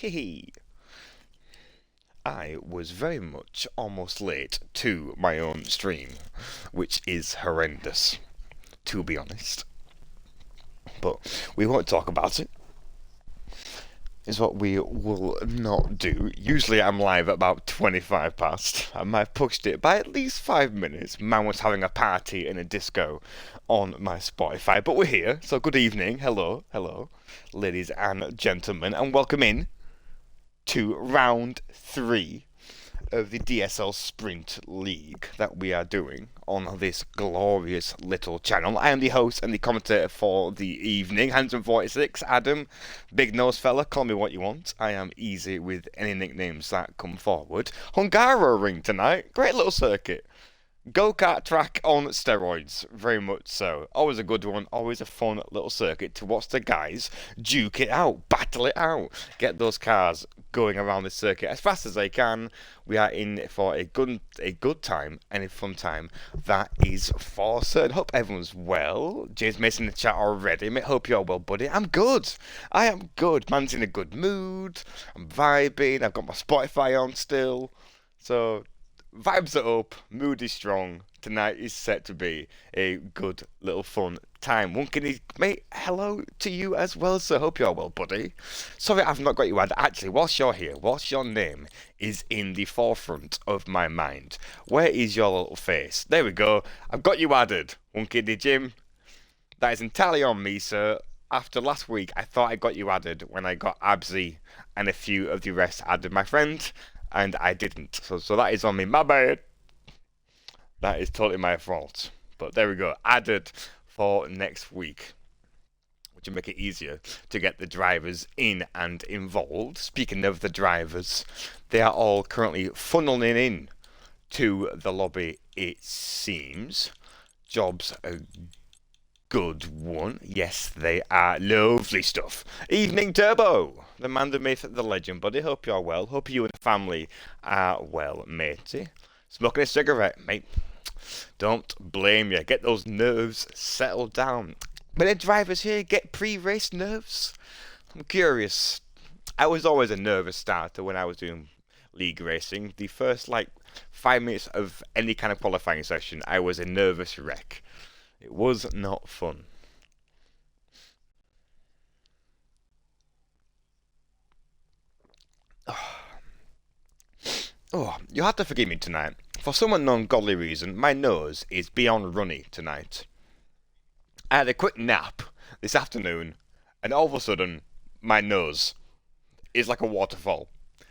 Hey, I was very much almost late to my own stream, which is horrendous, to be honest. But we won't talk about it, is what we will not do. Usually I'm live at about 25 past. I might have pushed it by at least 5 minutes. Man was having a party in a disco on my Spotify, but we're here, so good evening. Hello, hello, ladies and gentlemen, and welcome in to round 3 of the DSL Sprint League that we are doing on this glorious little channel. I am the host and the commentator for the evening, Handsome46, Adam, big nose fella, call me what you want. I am easy with any nicknames that come forward. Hungaroring tonight, great little circuit. Go-kart track on steroids, very much so. Always a good one, always a fun little circuit to watch the guys duke it out, battle it out, get those cars going around the circuit as fast as they can. We are in for a good time and a fun time. That is for certain. Hope everyone's well. James Mason in the chat already. Mate, hope you're well, buddy. I'm good. I am good. Man's in a good mood. I'm vibing. I've got my Spotify on still. So vibes are up, mood is strong. Tonight is set to be a good little fun time. Wunkity, mate, hello to you as well, so hope you're well, buddy. Sorry I've not got you added. Actually, whilst you're here, whilst your name is in the forefront of my mind, where is your little face? There we go. I've got you added. Wunkity Jim, that is entirely on me, sir. After last week, I thought I got you added when I got Absy and a few of the rest added, my friend. And I didn't. So that is on me. My bad. That is totally my fault. But there we go. Added for next week, which will make it easier to get the drivers in and involved. Speaking of the drivers, they are all currently funneling in to the lobby, it seems. Jobs are good one. Yes, they are. Lovely stuff. Evening Turbo. The man, the myth, the legend, buddy. Hope you're well. Hope you and the family are well, matey. Smoking a cigarette, mate. Don't blame you. Get those nerves settled down. When the drivers here get pre-race nerves, I'm curious. I was always a nervous starter when I was doing league racing. The first, 5 minutes of any kind of qualifying session, I was a nervous wreck. It was not fun. Oh, you'll have to forgive me tonight. For some unknown godly reason, my nose is beyond runny tonight. I had a quick nap this afternoon, and all of a sudden, my nose is like a waterfall.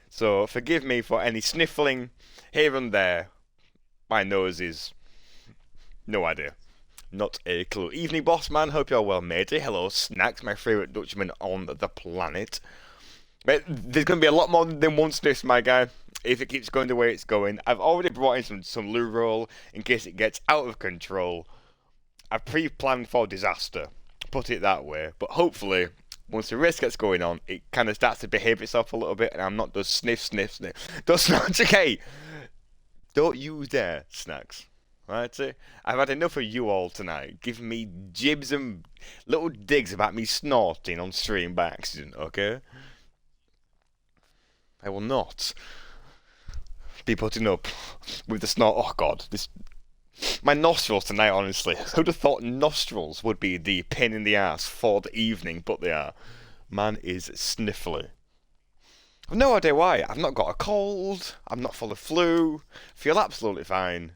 So forgive me for any sniffling here and there. My nose is no idea. Not a clue. Evening, boss man. Hope you're well, matey. Hello, Snacks, my favourite Dutchman on the planet. Mate, there's going to be a lot more than one sniff, my guy, if it keeps going the way it's going. I've already brought in some loo roll in case it gets out of control. I've pre-planned for disaster, put it that way. But hopefully, once the race gets going on, it kind of starts to behave itself a little bit, and I'm not just sniff, sniff, sniff. Don't snatch, okay? Don't you dare, Snacks. Right, I've had enough of you all tonight, giving me jibs and little digs about me snorting on stream by accident, okay? I will not be putting up with the snort. Oh god, my nostrils tonight, honestly. Who'd have thought nostrils would be the pain in the ass for the evening, but they are. Man is sniffly. I've no idea why. I've not got a cold, I'm not full of flu, feel absolutely fine.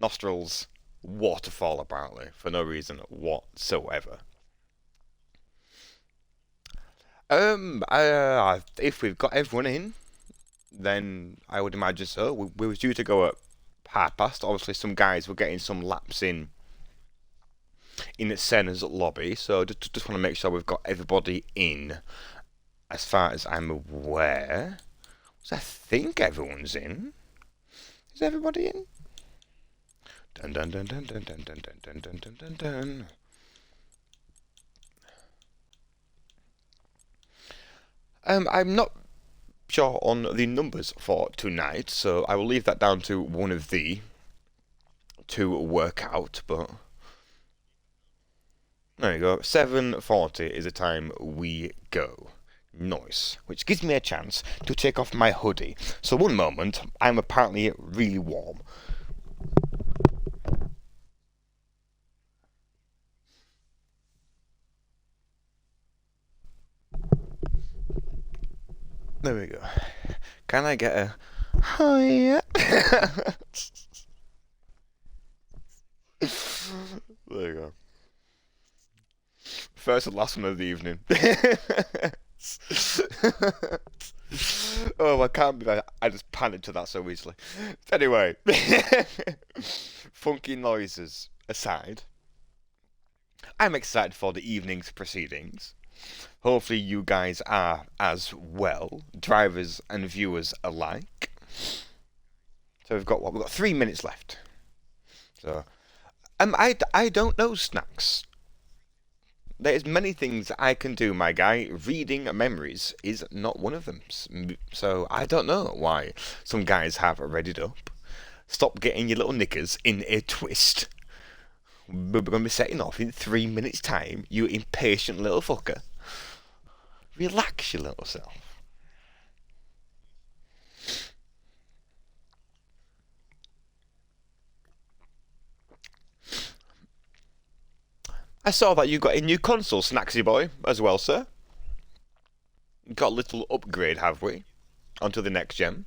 Nostrils, waterfall apparently, for no reason whatsoever. If we've got everyone in, then I would imagine so. We was due to go at 1:30. Obviously, some guys were getting some laps in Senna's lobby, so just want to make sure we've got everybody in. As far as I'm aware, so I think everyone's in. Is everybody in? Dun dun dun dun dun dun dun dun dun dun dun dun. I'm not sure on the numbers for tonight, so I will leave that down to one of the to work out, but there you go. 7:40 is the time we go. Nice. Which gives me a chance to take off my hoodie. So one moment, I'm apparently really warm. There we go. Can I get a hi? There you go. First and last one of the evening. Oh, I can't believe I just panicked to that so easily. Anyway, funky noises aside, I'm excited for the evening's proceedings. Hopefully, you guys are as well, drivers and viewers alike. So we've got what? We've got 3 minutes left. So, I don't know snacks. There's many things I can do, my guy. Reading memories is not one of them. So I don't know why some guys have readied up. Stop getting your little knickers in a twist. We're going to be setting off in 3 minutes' time, you impatient little fucker. Relax your little self. I saw that you got a new console, Snacksy boy, as well, sir. Got a little upgrade, have we? Onto the next gen.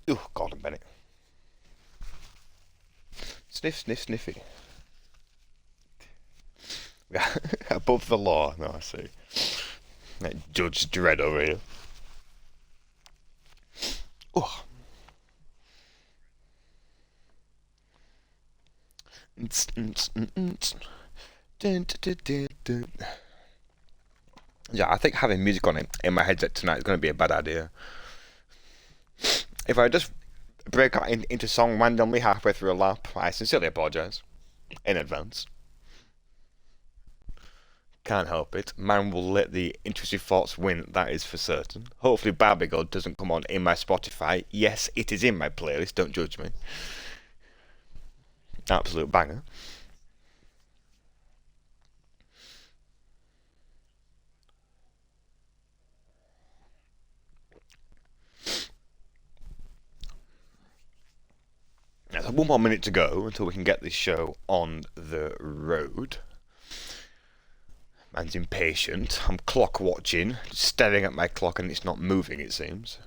Oh, Gordon Bennett. Sniff, sniff, sniffy. Above the law. No, I see. Judge Dredd over here. Oh. Yeah, I think having music on it in my headset tonight is going to be a bad idea. If I just break out into song randomly halfway through a lap, I sincerely apologise in advance. Can't help it. Man will let the intrusive thoughts win, that is for certain. Hopefully Barbie God doesn't come on in my Spotify. Yes, it is in my playlist, don't judge me. Absolute banger. There's 1 more minute to go until we can get this show on the road. Man's impatient. I'm clock watching, staring at my clock, and it's not moving, it seems.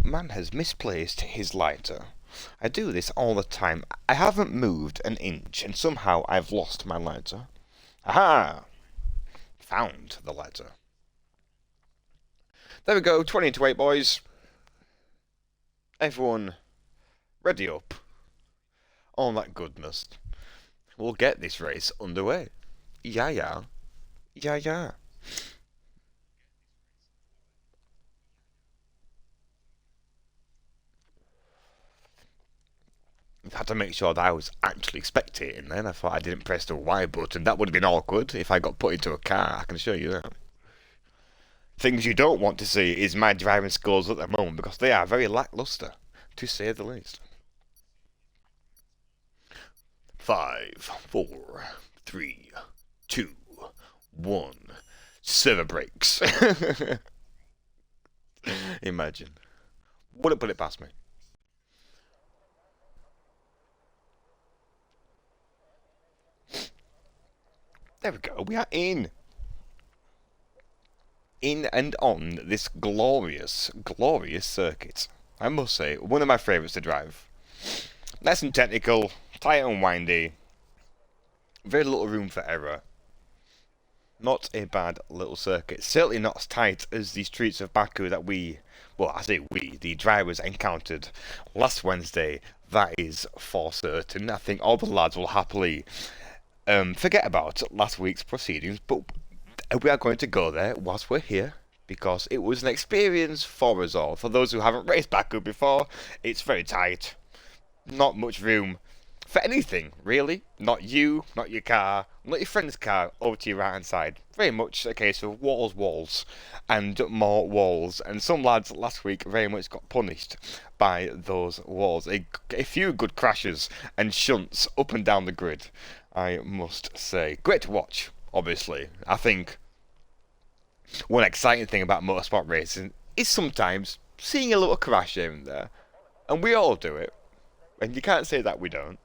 Man has misplaced his lighter. I do this all the time. I haven't moved an inch, and somehow I've lost my lighter. Aha! Found the lighter. There we go, 20 to 8, boys. Everyone, ready up. All that goodness. We'll get this race underway. Yeah, yeah. Yeah, yeah. I had to make sure that I was actually spectating then. I thought I didn't press the Y button. That would have been awkward if I got put into a car, I can assure you that. Things you don't want to see is my driving skills at the moment because they are very lackluster, to say the least. 5, 4, 3, 2, 1. Server breaks. Imagine. Wouldn't put it past me. There we go. We are in. In and on this glorious, glorious circuit. I must say, one of my favourites to drive. Nice and technical, tight and windy. Very little room for error. Not a bad little circuit. Certainly not as tight as the streets of Baku that well, I say we, the drivers encountered last Wednesday. That is for certain. I think all the lads will happily forget about last week's proceedings, but we are going to go there whilst we're here because it was an experience for us all. For those who haven't raced Baku before, it's very tight, not much room, For anything, really. Not you, not your car, not your friend's car, over to your right hand side. Very much a case of walls, and more walls. And some lads last week very much got punished by those walls. A few good crashes and shunts up and down the grid, I must say. Great to watch, obviously. I think one exciting thing about motorsport racing is sometimes seeing a little crash here and there. And we all do it. And you can't say that we don't.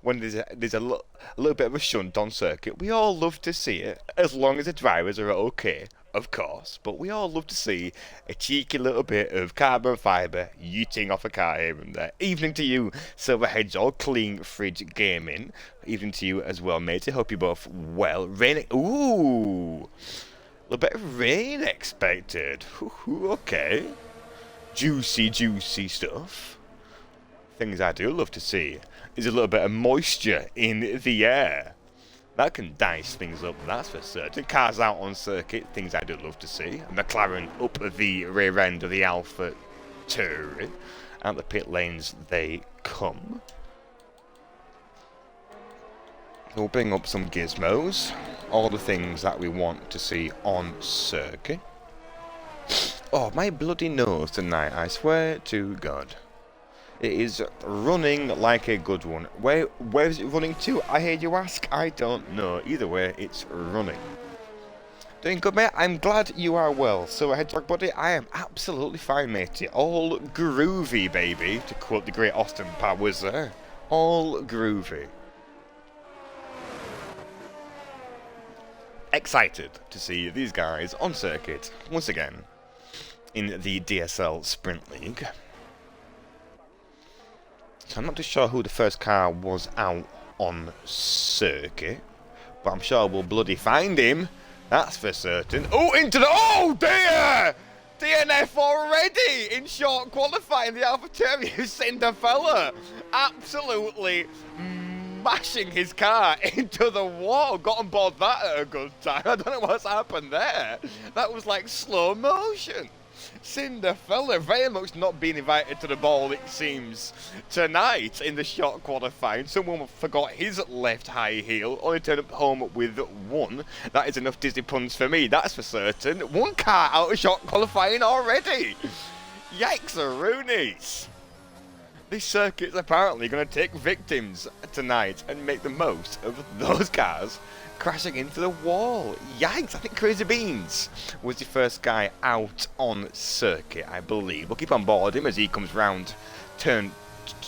When there's a little bit of a shunt on circuit, we all love to see it, as long as the drivers are okay, of course. But we all love to see a cheeky little bit of carbon fibre yeeting off a car here and there. Evening to you, Silver Hedgehog, Clean Fridge Gaming. Evening to you as well, mate. I hope you're both well. Rain. Ooh! A little bit of rain expected. Ooh, okay. Juicy stuff. Things I do love to see is a little bit of moisture in the air. That can dice things up, that's for certain. Cars out on circuit, things I do love to see. McLaren up at the rear end of the Alpha Tauri. Out the pit lanes they come. We'll bring up some gizmos. All the things that we want to see on circuit. Oh, my bloody nose tonight, I swear to God. It is running like a good one. Where is it running to? I hear you ask. I don't know. Either way, it's running. Doing good, mate. I'm glad you are well. So, Hedgehog buddy, I am absolutely fine, matey. All groovy, baby, to quote the great Austin Powers there. All groovy. Excited to see these guys on circuit once again in the DSL Sprint League. So I'm not too sure who the first car was out on circuit, but I'm sure we'll bloody find him. That's for certain. Oh, into the... Oh, dear! DNF already in short qualifying. The AlphaTauri Cinder fella absolutely mashing his car into the wall. Got on board that at a good time. I don't know what's happened there. That was like slow motion. Cinderfella very much not being invited to the ball, it seems, tonight in the short qualifying. Someone forgot his left high heel, only turned up home with one. That is enough Disney puns for me, that's for certain. One car out of short qualifying already. Yikes-a-roonies. This circuit's apparently going to take victims tonight and make the most of those cars crashing into the wall. Yikes, I think Crazy Beans was the first guy out on circuit, I believe. We'll keep on board him as he comes round turn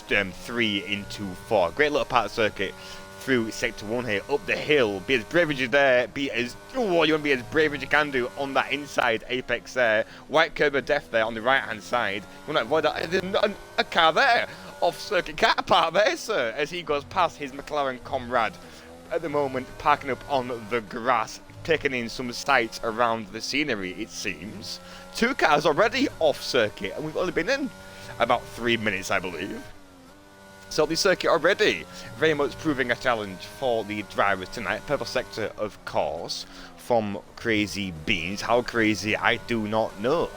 3 into 4. Great little part of circuit through sector 1 here, up the hill. Be as brave as you dare, you want to be as brave as you can do on that inside apex there. White curb of death there on the right hand side. You want to avoid that. There's not a car there, off circuit car park there, sir, as he goes past his McLaren comrade. At the moment, parking up on the grass, taking in some sights around the scenery, it seems. 2 cars already off circuit, and we've only been in about 3 minutes, I believe. So the circuit already very much proving a challenge for the drivers tonight. Purple sector, of course, from Crazy Beans. How crazy, I do not know,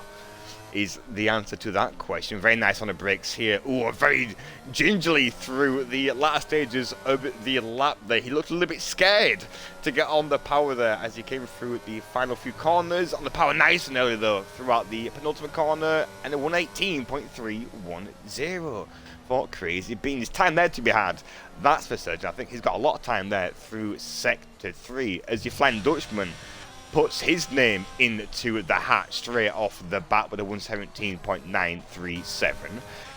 is the answer to that question. Very nice on the brakes here. Ooh, very gingerly through the last stages of the lap there. He looked a little bit scared to get on the power there as he came through the final few corners. On the power nice and early though throughout the penultimate corner, and a 118.310 for Crazy Beans. Time there to be had, that's for certain. I think he's got a lot of time there through sector 3 as your Flying Dutchman puts his name into the hat straight off the bat with a 117.937.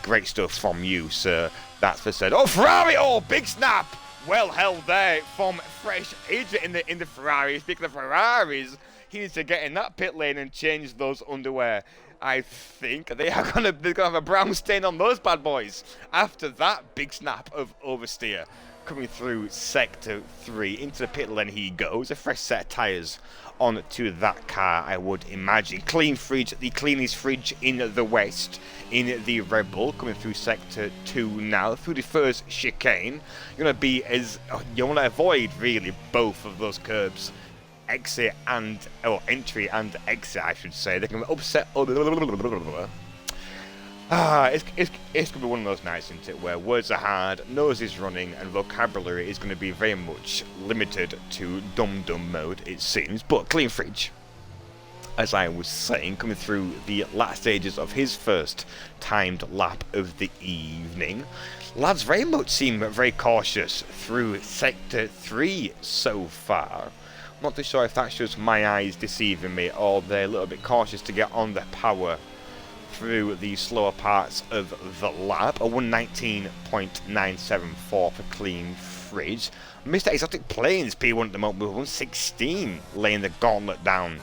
Great stuff from you, sir. That's for said. Oh, Ferrari! Oh, big snap! Well held there from Fresh Idris in the Ferrari. Speaking of Ferraris, he needs to get in that pit lane and change those underwear. I think they're gonna have a brown stain on those bad boys after that big snap of oversteer. Coming through sector 3 into the pit lane he goes. A fresh set of tyres onto that car, I would imagine. Clean fridge, the cleanest fridge in the West, in the Red Bull. Coming through sector 2 now, through the first chicane. You're going to be as... you want to avoid, really, both of those curbs. Exit and... entry and exit, I should say. They can upset... It's gonna be one of those nights, isn't it, where words are hard, nose is running, and vocabulary is gonna be very much limited to dum-dum mode, it seems. But Clean Fridge, as I was saying, coming through the last stages of his first timed lap of the evening. Lads very much seem very cautious through Sector 3 so far. I'm not too sure if that's just my eyes deceiving me, or they're a little bit cautious to get on the power through the slower parts of the lap. A 119.974 for Clean Fridge. Mr. Exotic Plains P1 at the moment with 116, laying the gauntlet down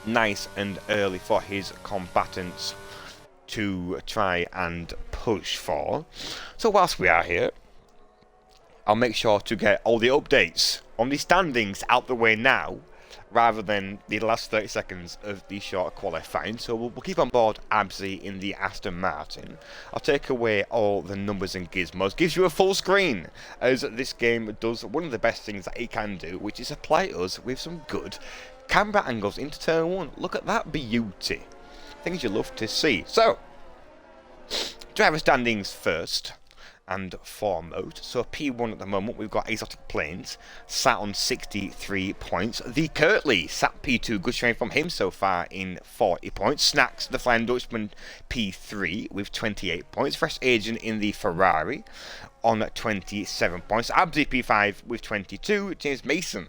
nice and early for his combatants to try and push for. So whilst we are here, I'll make sure to get all the updates on the standings out the way now, rather than the last 30 seconds of the short qualifying. So we'll keep on board Absy in the Aston Martin. I'll take away all the numbers and gizmos. Gives you a full screen, as this game does one of the best things that it can do, which is supply us with some good camera angles into turn 1. Look at that beauty. Things you love to see. So, driver standings first and foremost. So P1 at the moment, we've got Exotic Plains sat on 63 points. The Kirtley sat P2, good showing from him so far in 40 points. Snacks, the Flying Dutchman, P3 with 28 points. Fresh Agent in the Ferrari on 27 points. Absy P5 with 22. James Mason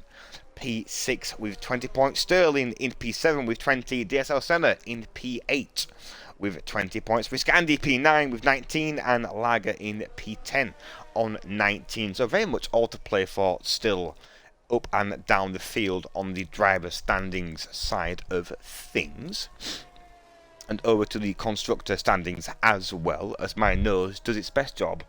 P6 with 20 points. Sterling in P7 with 20. DSL Senna in P8 with 20 points. Viscandi P9 with 19, and Lager in P10 on 19. So very much all to play for still up and down the field on the driver standings side of things. And over to the constructor standings as well, as my nose does its best job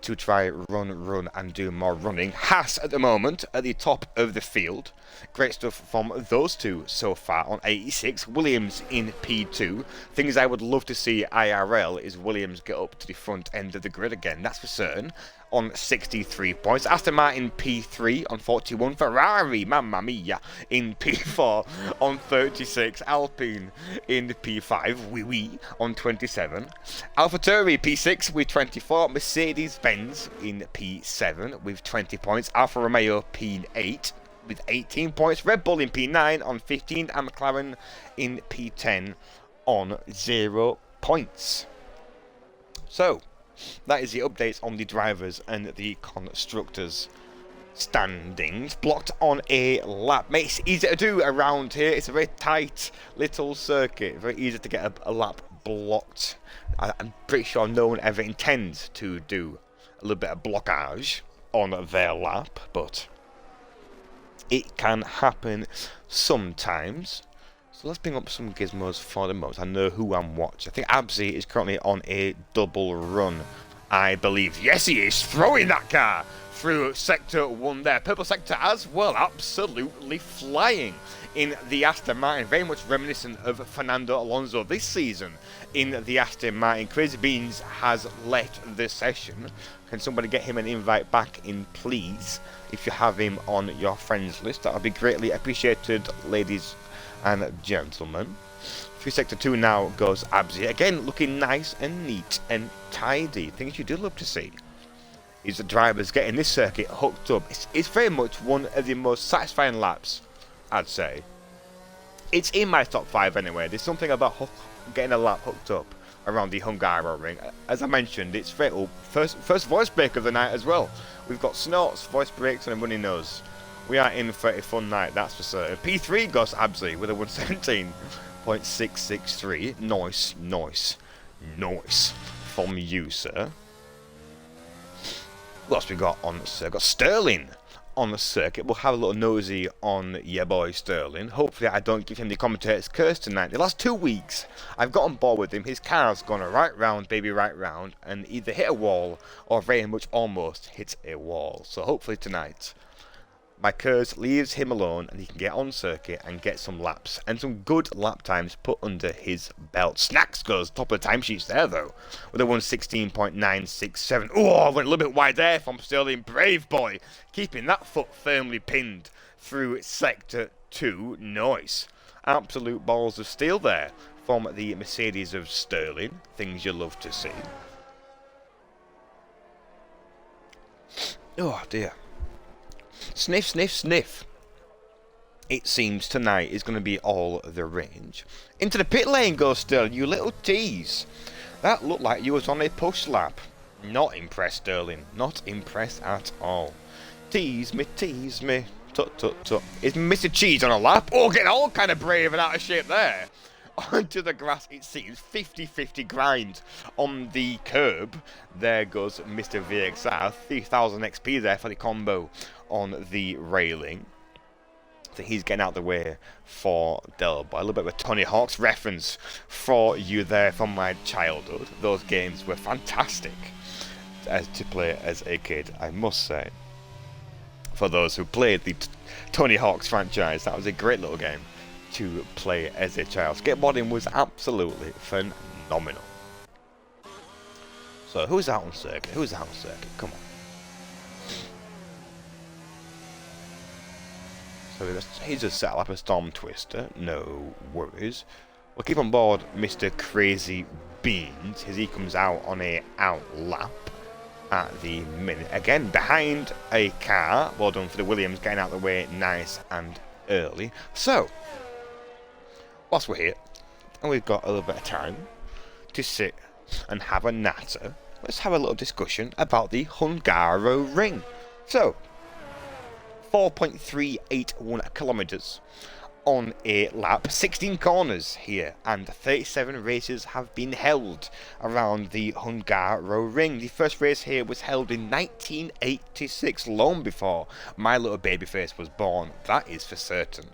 to try run and do more running. Haas at the moment at the top of the field. Great stuff from those two so far on 86. Williams in P2. Things I would love to see IRL is Williams get up to the front end of the grid again, that's for certain, on 63 points. Aston Martin P3 on 41. Ferrari, mamma mia, in P4 on 36. Alpine in P5, wee on 27. AlphaTauri P6 with 24. Mercedes-Benz in P7 with 20 points. Alfa Romeo P8 with 18 points. Red Bull in P9 on 15. And McLaren in P10 on 0 points. So, that is the updates on the drivers and the constructors standings. Blocked on a lap. Makes it easy to do around here. It's a very tight little circuit. Very easy to get a lap blocked. I'm pretty sure no one ever intends to do a little bit of blockage on their lap, but it can happen sometimes. So let's bring up some gizmos for the moment. I know who I'm watching. I think Absy is currently on a double run, I believe. Yes, he is throwing that car through Sector 1 there. Purple Sector as well, absolutely flying in the Aston Martin. Very much reminiscent of Fernando Alonso this season in the Aston Martin. Crazy Beans has left the session. Can somebody get him an invite back in, please? If you have him on your friends list, that would be greatly appreciated, ladies and gentlemen. Through Sector 2 now goes Absy. Again, looking nice and neat and tidy. Things you do love to see is the drivers getting this circuit hooked up. It's very much one of the most satisfying laps, I'd say. It's in my top 5 anyway. There's something about getting a lap hooked up around the Hungary ring. As I mentioned, it's first voice break of the night as well. We've got snorts, voice breaks, and a runny nose. We are in for a fun night, that's for certain. P3 goes Absy with a 117.663. Nice from you, sir. What else we got on the circuit? Got Sterling on the circuit. We'll have a little nosy on your boy Sterling. Hopefully I don't give him the commentator's curse tonight. The last 2 weeks I've got on board with him. His car's gone right round, baby, right round, and either hit a wall or very much almost hit a wall. So hopefully tonight my curse leaves him alone and he can get on circuit and get some laps and some good lap times put under his belt. Snacks goes top of the timesheets there though with a 116.967. Oh, I went a little bit wide there from Sterling. Brave boy, keeping that foot firmly pinned through Sector 2. Nice. Absolute balls of steel there from the Mercedes of Sterling. Things you love to see. Oh dear. Sniff, sniff, sniff. It seems tonight is going to be all the range. Into the pit lane goes Sterling, you little tease. That looked like you was on a push lap. Not impressed, Sterling. Not impressed at all. Tease me, tease me. Tut, tut, tut. Is Mr. Cheese on a lap? Oh, getting all kind of brave and out of shape there. Onto the grass, it seems 50-50 grind on the curb. There goes Mr. VXR. 3000 XP there for the combo on the railing. So he's getting out of the way for Delboy. A little bit of a Tony Hawk's reference for you there from my childhood. Those games were fantastic to play as a kid, I must say. For those who played the Tony Hawk's franchise, that was a great little game to play as a child. Skateboarding was absolutely phenomenal. So who's out on circuit? Who's out on circuit? Come on. So he's just set up a Storm Twister, no worries. We'll keep on board Mr. Crazy Beans as he comes out on a out lap at the minute. Again, behind a car. Well done for the Williams, getting out of the way nice and early. So, whilst we're here, and we've got a little bit of time to sit and have a natter, let's have a little discussion about the Hungaroring. So, 4.381 kilometers on a lap, 16 corners here, and 37 races have been held around the Hungaroring. The first race here was held in 1986, long before my little baby face was born, that is for certain.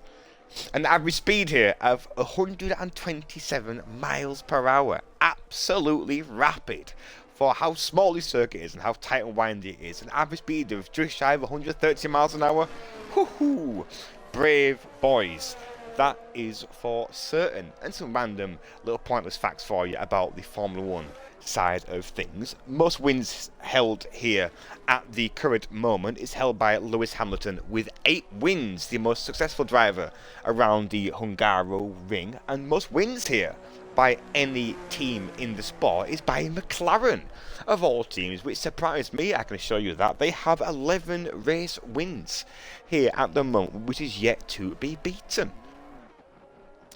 An average speed here of 127 miles per hour, absolutely rapid. For how small this circuit is and how tight and windy it is, an average speed of just shy of 130 miles an hour. Woohoo! Brave boys. That is for certain. And some random little pointless facts for you about the Formula 1 side of things. Most wins held here at the current moment is held by Lewis Hamilton with 8 wins, the most successful driver around the Hungaroring, and most wins here by any team in the sport is by McLaren of all teams, which surprised me. I can assure you that they have 11 race wins here at the moment, which is yet to be beaten.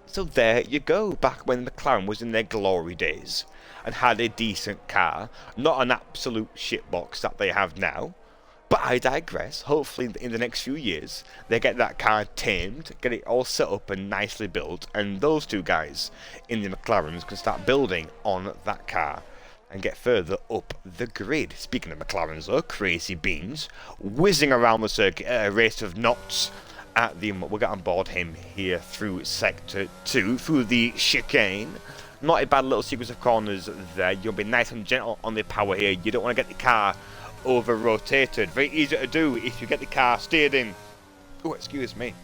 So there you go, back when McLaren was in their glory days and had a decent car, not an absolute shitbox that they have now. But I digress. Hopefully in the next few years they get that car tamed, get it all set up and nicely built, and those two guys in the McLarens can start building on that car and get further up the grid. Speaking of McLarens though, Crazy Beans whizzing around the circuit at a rate of knots at the... We'll get on board him here through Sector 2, through the chicane. Not a bad little sequence of corners there. You'll be nice and gentle on the power here. You don't want to get the car over rotated. Very easy to do if you get the car steered in. Oh, excuse me.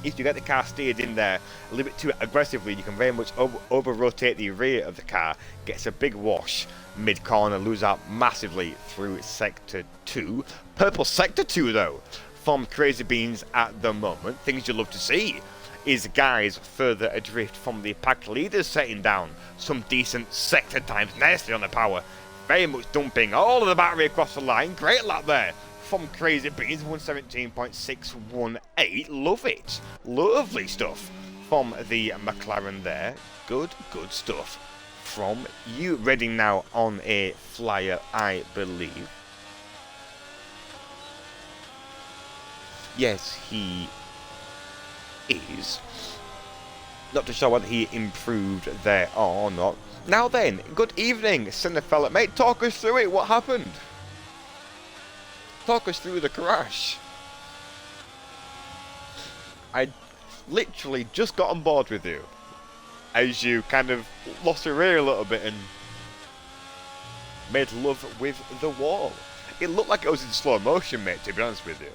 If you get the car steered in there a little bit too aggressively, you can very much over rotate the rear of the car. Gets a big wash mid corner, lose out massively through Sector 2. Purple Sector 2 though, from Crazy Beans at the moment. Things you love to see is guys further adrift from the pack leaders, setting down some decent sector times nicely on the power. Very much dumping all of the battery across the line. Great lap there from Crazy Beans, 117.618. Love it. Lovely stuff from the McLaren there. Good stuff from you. Reading now on a flyer, I believe. Yes, he is. Not too sure whether he improved there or not. Now then, good evening, Cinefella. Mate, talk us through it. What happened? Talk us through the crash. I literally just got on board with you as you kind of lost your rear a little bit and made love with the wall. It looked like it was in slow motion, mate, to be honest with you.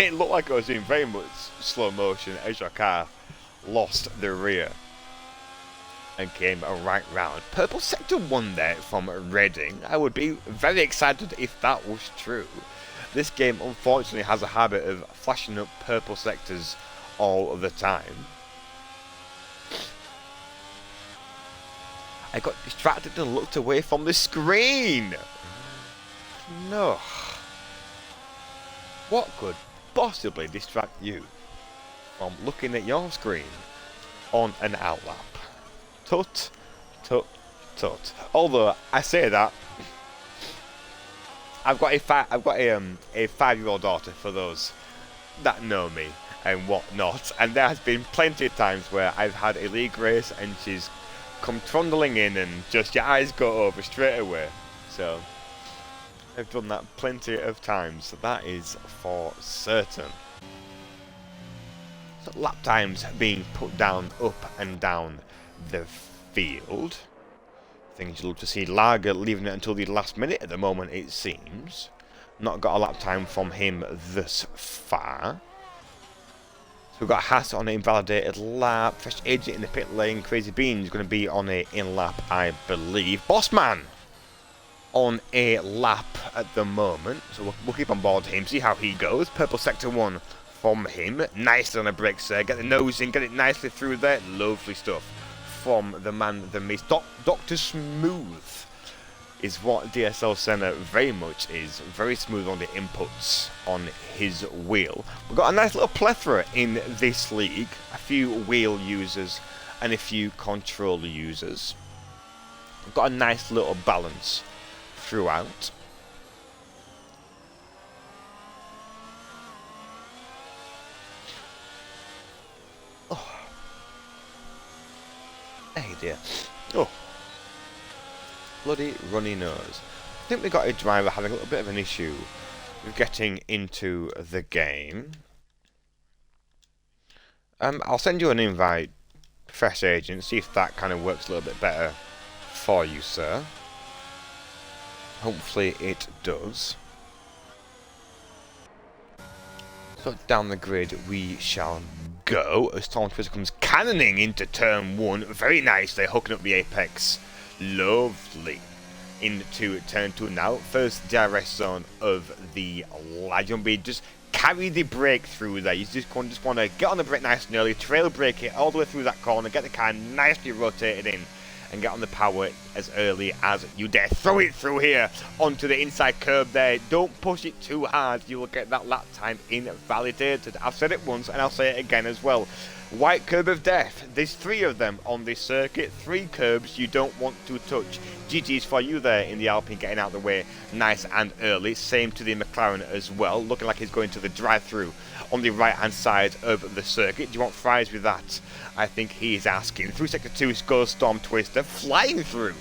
It looked like it was in very much slow motion as your car lost the rear and came right round. Purple Sector 1 there from Reading. I would be very excited if that was true. This game unfortunately has a habit of flashing up purple sectors all the time. I got distracted and looked away from the screen. No. What could possibly distract you from looking at your screen on an outlap? Tut, tut, tut. Although I say that, I've got a 5-year-old daughter, for those that know me and whatnot, and there has been plenty of times where I've had a league race and she's come trundling in and just your eyes go over straight away. So I've done that plenty of times, so that is for certain. So lap times being put down up and down the field. Things you'd love to see. Lager leaving it until the last minute at the moment, it seems. Not got a lap time from him thus far. So we've got Haas on an invalidated lap. Fresh agent in the pit lane. Crazy Bean's going to be on a in-lap, I believe. Bossman on a lap at the moment. So we'll keep on board him, see how he goes. Purple Sector 1 from him. Nicely on the brakes there. Get the nose in, get it nicely through there. Lovely stuff from the man, the myth. Dr. Smooth is what DSL Senna very much is. Very smooth on the inputs on his wheel. We've got a nice little plethora in this league. A few wheel users and a few controller users. We've got a nice little balance throughout. Hey dear. Oh. Bloody runny nose. I think we got a driver having a little bit of an issue with getting into the game. I'll send you an invite, Fresh Agent, see if that kind of works a little bit better for you, sir. Hopefully it does. So down the grid we shall go as Tom Twister comes cannoning into turn 1 very nicely, hooking up the apex. Lovely. Into turn 2 now. First DRS zone of the Legend. We just carry the brake through there. You just want to get on the brake nice and early, trail brake it all the way through that corner, get the car nicely rotated in, and get on the power as early as you dare. Throw it through here onto the inside curb there. Don't push it too hard. You will get that lap time invalidated. I've said it once and I'll say it again as well. White curb of death. There's 3 of them on this circuit. 3 curbs you don't want to touch. GG's for you there in the Alpine, getting out of the way nice and early. Same to the McLaren as well. Looking like he's going to the drive-through on the right-hand side of the circuit. Do you want fries with that? I think he is asking. Through sector 2 goes Storm Twister, flying through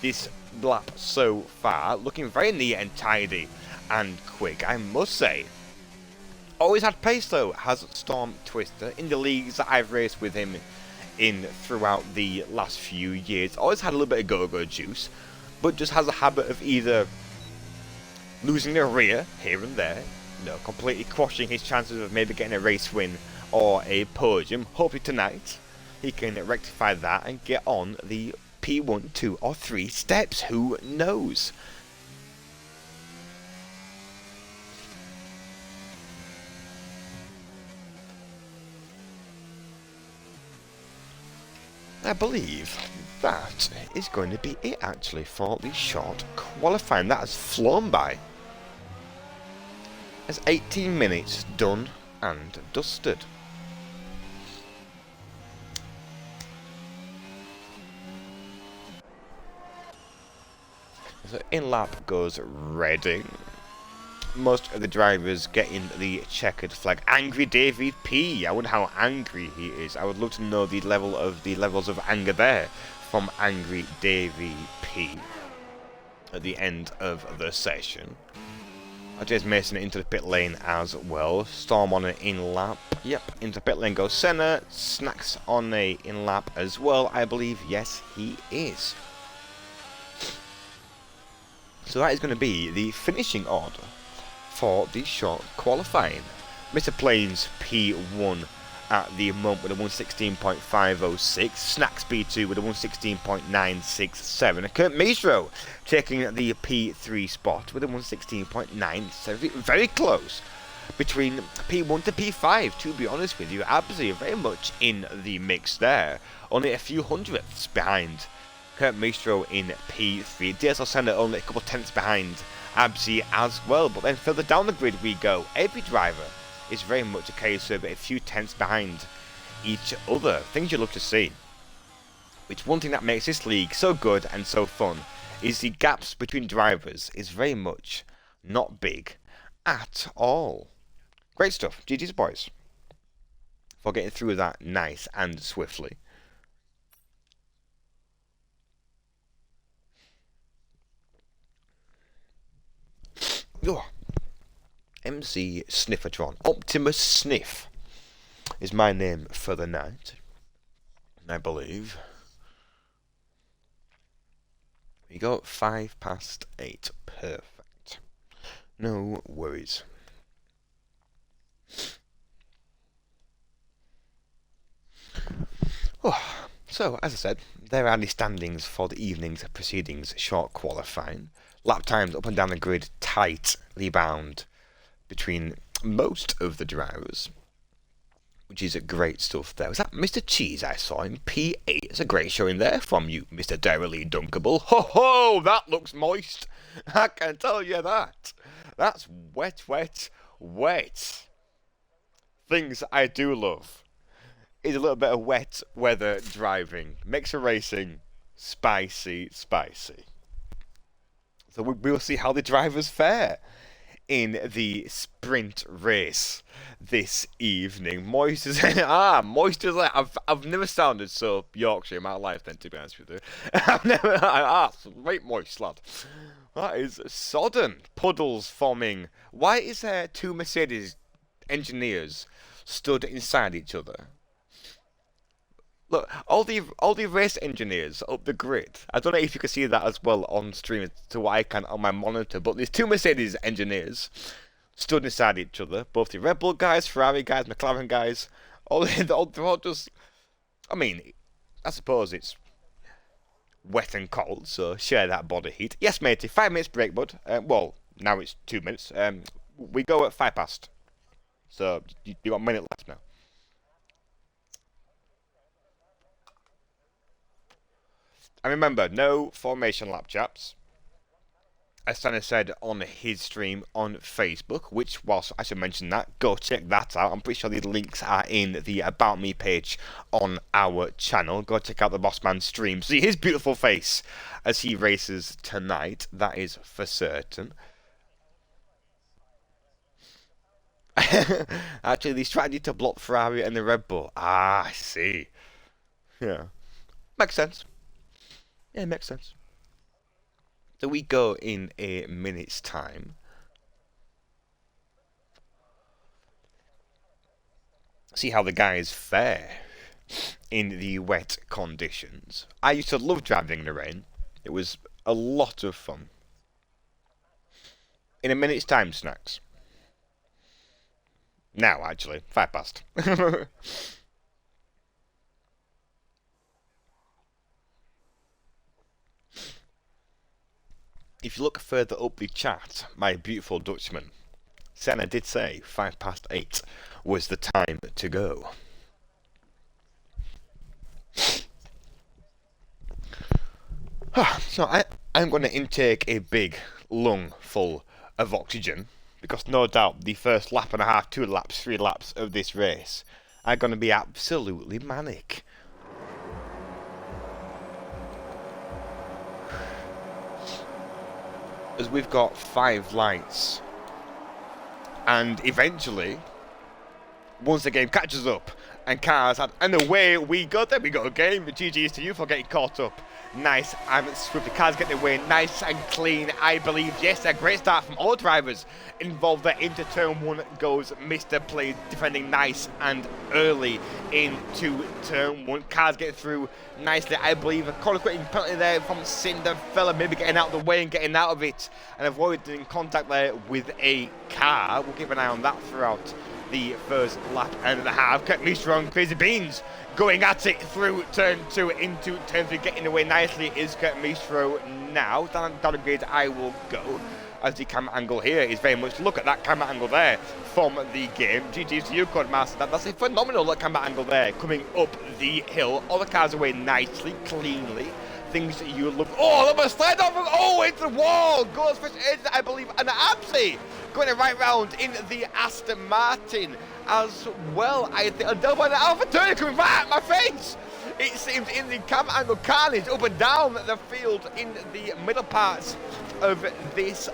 this lap so far. Looking very neat and tidy and quick, I must say. Always had pace though, has Storm Twister, in the leagues that I've raced with him in throughout the last few years. Always had a little bit of go-go juice, but just has a habit of either losing the rear here and there, completely quashing his chances of maybe getting a race win or a podium. Hopefully tonight he can rectify that and get on the P1, 2 or 3 steps, who knows. I believe that is going to be it actually for the short qualifying. That has flown by. It's 18 minutes done and dusted. So in lap goes Reading. Most of the drivers getting the checkered flag. Angry David P. I wonder how angry he is. I would love to know the levels of anger there from Angry Davy P. at the end of the session. James Mason into the pit lane as well. Storm on an in lap. Yep, into pit lane goes Senna. Snacks on a in lap as well, I believe. Yes, he is. So that is going to be the finishing order for the short qualifying. Mr. Plains P1 at the moment with a 116.506. Snacks P2 with a 116.967. And Kurt Maestro taking the P3 spot with a 116.970. Very close between P1 to P5, to be honest with you. Absolutely very much in the mix there. Only a few hundredths behind Kurt Maestro in P3. DSL Senna only a couple tenths behind Abzi as well. But then further down the grid we go. Every driver is very much a case of a few tenths behind each other. Things you love to see. Which one thing that makes this league so good and so fun is the gaps between drivers is very much not big at all. Great stuff. GG's boys for getting through that nice and swiftly. Oh. MC Sniffertron. Optimus Sniff is my name for the night, I believe. We go 8:05. Perfect. No worries. Oh, so, as I said, there are the standings for the evening's proceedings short qualifying. Lap times up and down the grid tightly bound between most of the drivers, which is a great stuff there. Was that Mr. Cheese I saw in P8? It's a great showing there from you, Mr. Dairyly Dunkable. Ho ho, that looks moist. I can tell you that. That's wet, wet, wet. Things I do love is a little bit of wet weather driving. Makes a racing spicy, spicy. So we'll see how the drivers fare in the sprint race this evening. Moist as moist as I've never sounded so Yorkshire in my life. Then, to be honest with you, I've never. Right, moist lad. That is sodden. Puddles forming. Why is there two Mercedes engineers stood inside each other? Look, all the race engineers up the grid. I don't know if you can see that as well on stream to what I can on my monitor, but there's two Mercedes engineers stood inside each other. Both the Red Bull guys, Ferrari guys, McLaren guys. They're all just. I mean, I suppose it's wet and cold, so share that body heat. Yes, matey. 5 minutes break, bud. Well, now it's 2 minutes. We go at 5:05. So you got a minute left now. And remember, no formation lap, chaps. As Tanner said on his stream on Facebook, which was, I should mention that, go check that out. I'm pretty sure the links are in the About Me page on our channel. Go check out the Bossman stream. See his beautiful face as he races tonight. That is for certain. Actually, the strategy to block Ferrari and the Red Bull. Ah, I see. Yeah. Makes sense. Yeah, it makes sense. So we go in a minute's time. See how the guys fare in the wet conditions. I used to love driving in the rain. It was a lot of fun. In a minute's time, snacks. Now, actually, 5:05. If you look further up the chat, my beautiful Dutchman, Senna did say 8:05 was the time to go. So I'm going to intake a big lung full of oxygen, because no doubt the first lap and a half, 2 laps, 3 laps of this race are going to be absolutely manic. As we've got 5 lights, and eventually, once the game catches up and cars and away we go. There we go again. GG's to you for getting caught up. Nice and swift. The cars getting away nice and clean, I believe. Yes, a great start from all drivers involved there. Into turn 1 goes Mr. Play, defending nice and early into turn 1. Cars getting through nicely, I believe. A corner quitting penalty there from Cinderfella, maybe getting out of the way and getting out of it and avoiding contact there with a car. We'll keep an eye on that throughout the first lap and a half. Kurt Maestro on Crazy Beans going at it through turn 2 into turn 3, getting away nicely is Kurt Maestro now. Down the grid I will go, as the camera angle here is very much, look at that camera angle there from the game. GG's to you, Codemaster. That's a phenomenal camera angle there coming up the hill. All the cars away nicely, cleanly things that you love. Oh, look at slide off, oh, into the wall, goes for I believe, and Absi going right round in the Aston Martin as well. I think a double and Alpha Turner coming right at my face. It seems in the cam angle carnage up and down the field in the middle parts of this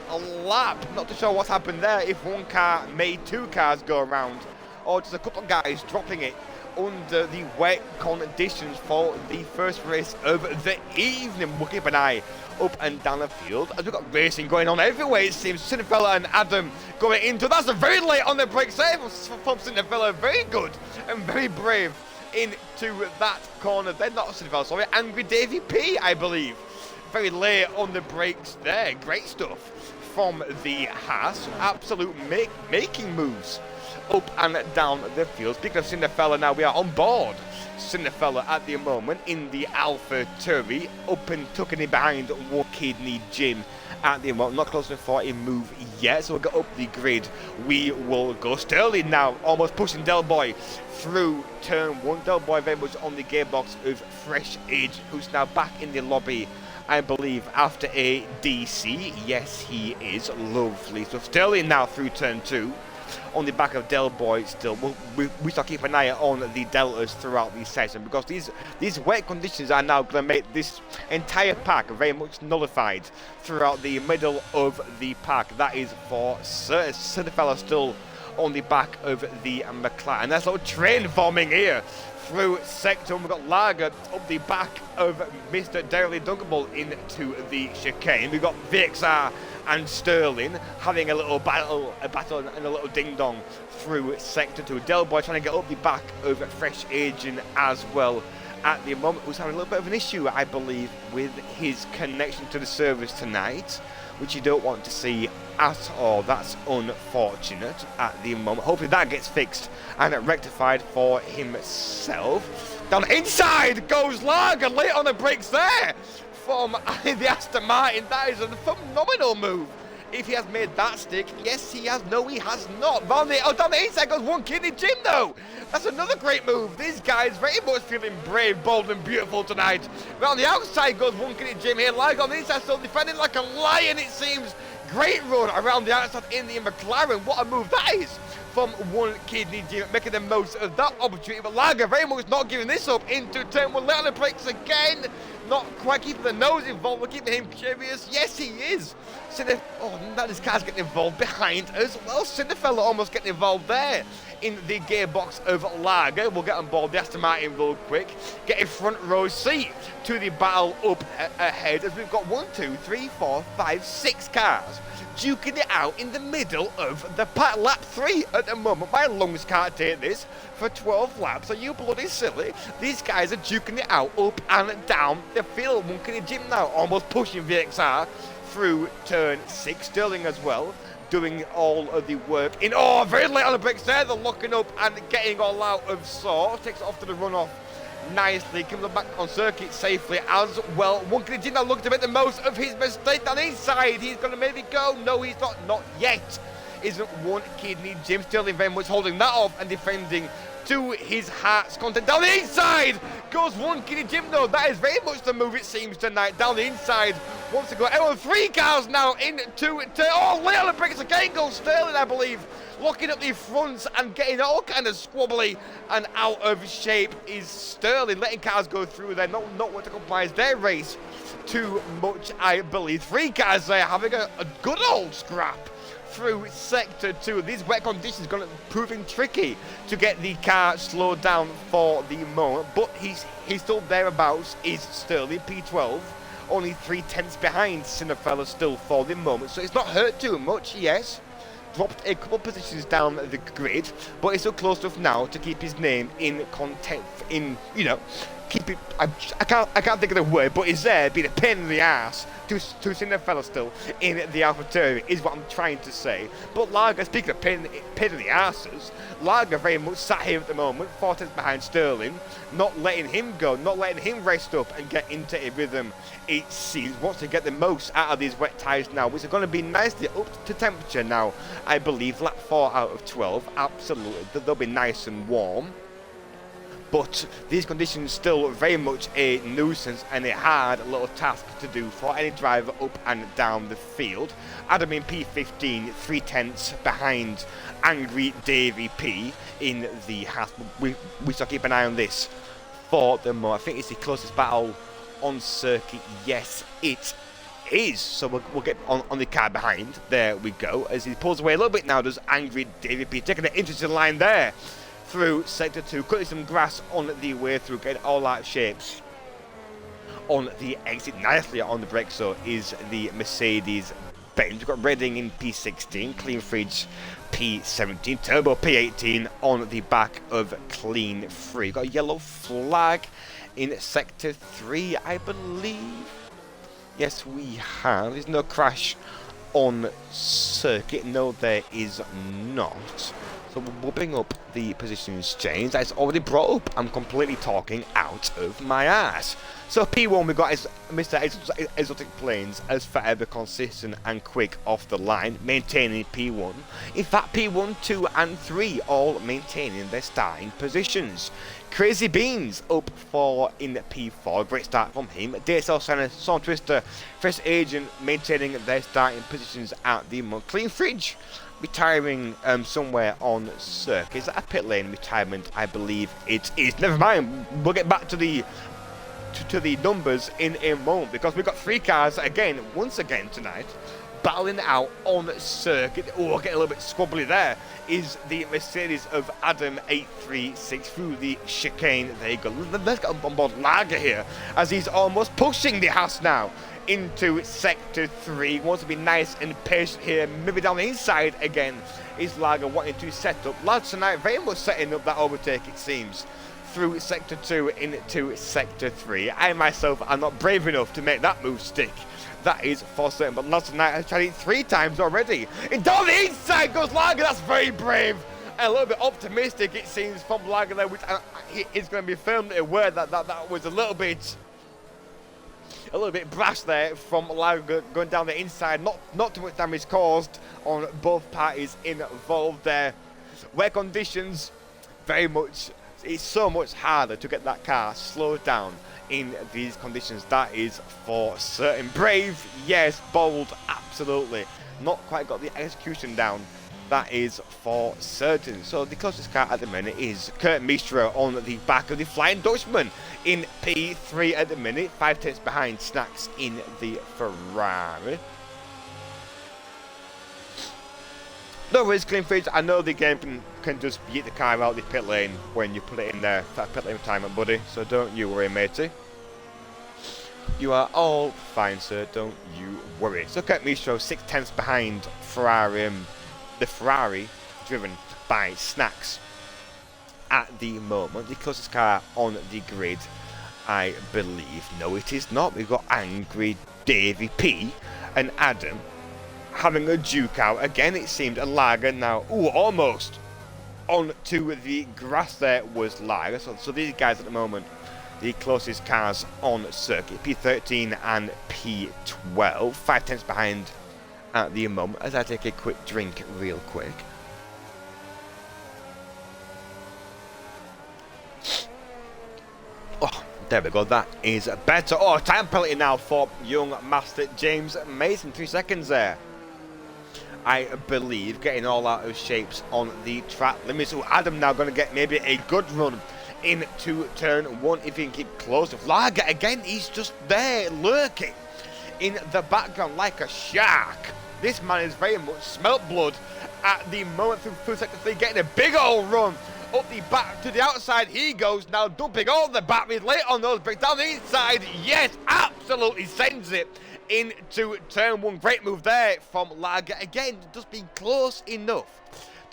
lap. Not too sure what's happened there, if one car made two cars go around, or just a couple of guys dropping it under the wet conditions for the first race of the evening. We'll keep an eye up and down the field as we've got racing going on everywhere. It seems Cinefella and Adam going into, that's a very late on the brakes there from Cinefella. Very good and very brave into that corner. They're not Cinefella, sorry, Angry Davy P, I believe. Very late on the brakes there. Great stuff from the Haas. Absolute making moves up and down the field. Speaking of Cinefella, now we are on board Cinefella at the moment in the Alpha Tauri, up and tucking in behind one kidney Jim at the moment. Not close to 40 move yet, so we'll go up the grid. We will go. Sterling now almost pushing Del Boy through turn one. Del Boy very much on the gearbox of Fresh Age, who's now back in the lobby, I believe, after a DC. Yes, he is. Lovely. So Sterling now through turn two on the back of Del Boy still. We shall keep an eye on the deltas throughout the session, because these wet conditions are now going to make this entire pack very much nullified throughout the middle of the pack. That is for certain. Cinefella still on the back of the McLaren. There's a little train forming here through sector. We've got Lager up the back of Mr. Darrelly Dunkable into the chicane. We've got VXR and Sterling having a little battle and a little ding-dong through sector 2. Del Boy trying to get up the back of Fresh Agent as well at the moment, who's having a little bit of an issue, I believe, with his connection to the service tonight, which you don't want to see at all. That's unfortunate at the moment. Hopefully that gets fixed and rectified for himself. Down the inside goes Lager, late on the brakes there from the Aston Martin. That is a phenomenal move. If he has made that stick, yes he has. No, he has not. Down the inside goes one kidney Jim though. That's another great move. These guys very much feeling brave, bold and beautiful tonight. But on the outside goes one kidney Jim here. Like on the inside, still defending like a lion, it seems. Great run around the outside in the McLaren. What a move that is from one kidney Jim, making the most of that opportunity. But Lager very much not giving this up into turn one. Let on the brakes again. Not quite keeping the nose involved. We're keeping him curious. Yes, he is. Oh, now this car's getting involved behind as well. Cinefella almost getting involved there in the gearbox of Lager. We'll get on board the Aston Martin real quick. Get a front row seat to the battle up ahead, as we've got 1, 2, 3, 4, 5, 6 cars duking it out in the middle of the pack. Lap 3 at the moment. My lungs can't take this for 12 laps. Are you bloody silly? These guys are duking it out up and down the field. One kidney Jim now almost pushing VXR through turn 6. Sterling as well doing all of the work in. Oh, very late on the brakes there. They're locking up and getting all out of sorts. Takes it off to the runoff nicely. Comes back on circuit safely as well. One kidney Jim now looking to make the most of his mistake. Down inside, he's going to maybe go. No, he's not yet. Isn't one kidney Jim. Sterling very much holding that off and defending to his heart's content. Down the inside goes one kidney Jim though. That is very much the move it seems tonight. Down the inside wants to go. Everyone, 3 cars now into oh, late on the brakes again goes Sterling, I believe. Locking up the fronts and getting all kind of squabbly and out of shape is Sterling. Letting cars go through there. Not want to compromise their race too much, I believe. 3 cars there having a good old scrap through sector 2. These wet conditions are going to proving tricky to get the car slowed down for the moment, but he's still thereabouts is Sterling P12, only 3/10 behind Cinefella still for the moment, so it's not hurt too much. Yes, dropped a couple positions down the grid, but it's so close enough now to keep his name in content, keep it. I can't think of the word, but he's there being a pain in the ass to Cinefella still in the Alpha Tauri is what I'm trying to say. But Lager, speaking of pain in the asses, Lager very much sat here at the moment, 4 tenths behind Sterling, not letting him go, not letting him rest up and get into a rhythm. It seems wants to get the most out of these wet tyres now, which are going to be nicely up to temperature now. I believe lap 4 out of 12, absolutely, they'll be nice and warm. but these conditions still very much a nuisance and a hard little task to do for any driver up and down the field. Adam in P15, 3/10 behind Angry Davy P in the Haas. We shall keep an eye on this for the moment. I think it's the closest battle on circuit. Yes, it is. So we'll get on the car behind. There we go. As he pulls away a little bit now, does Angry Davy P, taking an interesting line there through sector 2, cutting some grass on the way through, getting all out shapes on the exit. Nicely on the brake, so is the Mercedes Benz. We've got Reading in P16, Clean Fridge P17, Turbo P18 on the back of Clean Free. We've got a yellow flag in sector 3, I believe. Yes, we have. There's no crash on circuit. No, there is not. So we'll bring up the positions change. That's already brought up. I'm completely talking out of my ass. So P1, we've got Mr. Exotic Planes as forever consistent and quick off the line, maintaining P1. In fact, P1, 2 and 3 all maintaining their starting positions. Crazy Beans up for in P4, great start from him. DSL Center, Storm Twister, Fresh Agent maintaining their starting positions at the moment. Clean Fridge retiring somewhere on circuit. Is that a pit lane retirement? I believe it is. Never mind, we'll get back to the numbers in a moment, because we've got 3 cars once again tonight battling out on circuit. Oh, getting a little bit squabbly there is the Mercedes of Adam 836 through the chicane. There you go. Let's get on board Lager here as he's almost pushing the Haas now into sector 3. Wants to be nice and patient here. Maybe down the inside again is Lager wanting to set up. Lads tonight very much setting up that overtake, it seems, through sector 2 into sector 3. I myself am not brave enough to make that move stick. That is for certain. But last night I tried it 3 times already. And down the inside goes Lager. That's very brave. And a little bit optimistic, it seems, from Lager there, which is going to be firmly aware that was a little bit brash there from Lager going down the inside. Not too much damage caused on both parties involved there. Where conditions very much, it's so much harder to get that car slowed down in these conditions. That is for certain. Brave, yes. Bold, absolutely. Not quite got the execution down. That is for certain. So the closest car at the minute is Kurt Mistro on the back of the Flying Dutchman in P3 at the minute. 5/10 behind Snacks in the Ferrari. No worries, Clean Fridge. I know the game can just yeet the car out the pit lane when you put it in there. That pit lane retirement, buddy. So don't you worry, matey. You are all fine, sir. Don't you worry. So Kurt Mistro, 6/10 behind Ferrari. The Ferrari driven by Snacks at the moment. The closest car on the grid, I believe. No, it is not. We've got Angry Davy P and Adam having a duke out again. It seemed a Lager now. Ooh, almost on to the grass there was Lager. So these guys at the moment, the closest cars on circuit, P13 and P12, 5/10 behind at the moment. As I take a quick drink real quick. Oh, there we go. That is better. Oh, time penalty now for young Master James Mason. 3 seconds there, I believe, getting all out of shapes on the track limit. So Adam now going to get maybe a good run into turn 1 if he can keep close. Lager again, he's just there lurking in the background like a shark. This man is very much smelt blood at the moment through sector 3, getting a big old run up the back to the outside. He goes now, dumping all the batteries late on those brakes down the inside. Yes, absolutely sends it into turn 1. Great move there from Lager. Again, just being close enough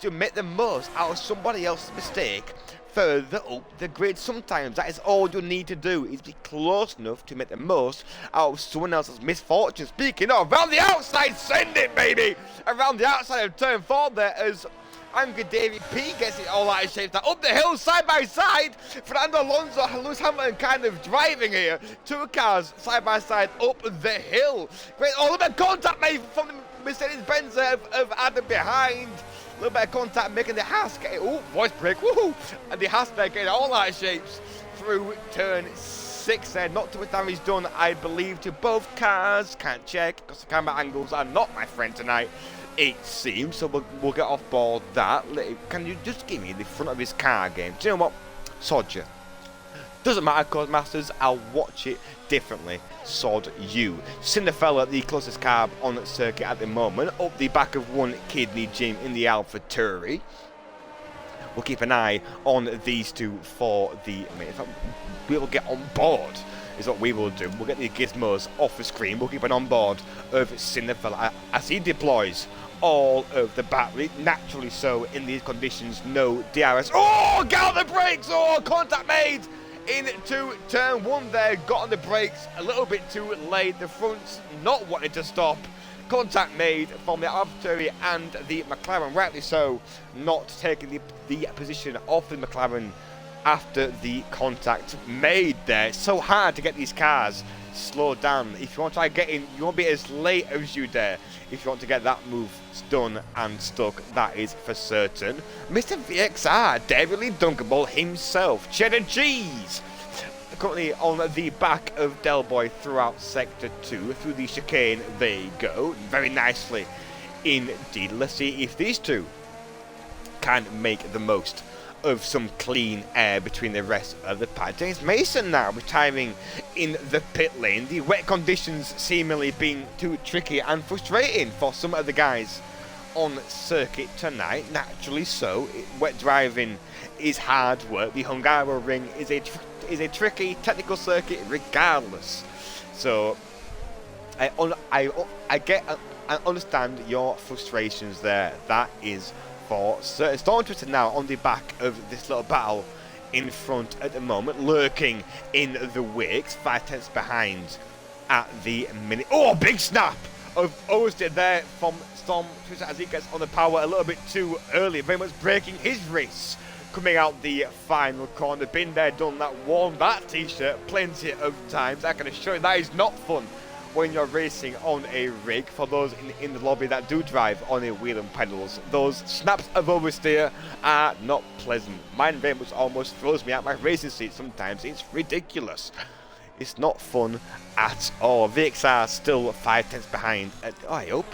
to make the most out of somebody else's mistake further up the grid. Sometimes that is all you need to do, is be close enough to make the most out of someone else's misfortune. Speaking of, around the outside, send it, baby! Around the outside of turn 4 there, as Angry Davy P gets it all out of shape. Now up the hill, side by side, Fernando Alonso, Lewis Hamilton kind of driving here. 2 cars side by side up the hill. Great, oh, look at contact made from the Mercedes-Benz of Adam behind. little bit of contact, making the Haas get it. Oh, voice break, woohoo! And the Haas there getting all out of shapes through turn 6 there. Not too much damage done, I believe, to both cars. Can't check, because the camera angles are not my friend tonight, it seems. So we'll get off board that. Can you just give me the front of his car again? Do you know what? Sod you. Doesn't matter, Codemasters, I'll watch it differently. Sod you. Cinderfella, the closest car on the circuit at the moment, up the back of one kidney Jim in the Alpha Tauri. We'll keep an eye on these two for the minute. We will get on board, is what we will do. We'll get the gizmos off the screen. We'll keep an on board of Cinderfella as he deploys all of the battery. Naturally so in these conditions, no DRS. Oh, get on the brakes! Oh, contact made into turn 1 there. Got on the brakes a little bit too late. The front's not wanting to stop. Contact made from the AlphaTauri and the McLaren, rightly so, not taking the position of the McLaren after the contact made there. It's so hard to get these cars slowed down. If you want to try getting, you won't be as late as you dare if you want to get that move done and stuck, that is for certain. Mr. VXR, David Lee Dunkable himself, Cheddar Cheese, currently on the back of Del Boy throughout Sector 2, through the chicane, they go, very nicely indeed. Let's see if these two can make the most of some clean air between the rest of the pad. James Mason now retiring in the pit lane. The wet conditions seemingly being too tricky and frustrating for some of the guys on circuit tonight. Naturally so. Wet driving is hard work. The Hungaroring is a tricky technical circuit regardless. So I get and understand your frustrations there. That is for certain. Storm Twister now on the back of this little battle in front at the moment, lurking in the wicks, 5/10 behind at the minute. Oh, big snap of Ostead there from Storm Twister as he gets on the power a little bit too early, very much breaking his race coming out the final corner. Been there, done that, worn that t-shirt plenty of times. I can assure you that is not fun when you're racing on a rig. For those in the lobby that do drive on a wheel and pedals, those snaps of oversteer are not pleasant. Mine very much almost throws me out my racing seat sometimes. It's ridiculous. It's not fun at all. VXR still 5/10 behind. I hope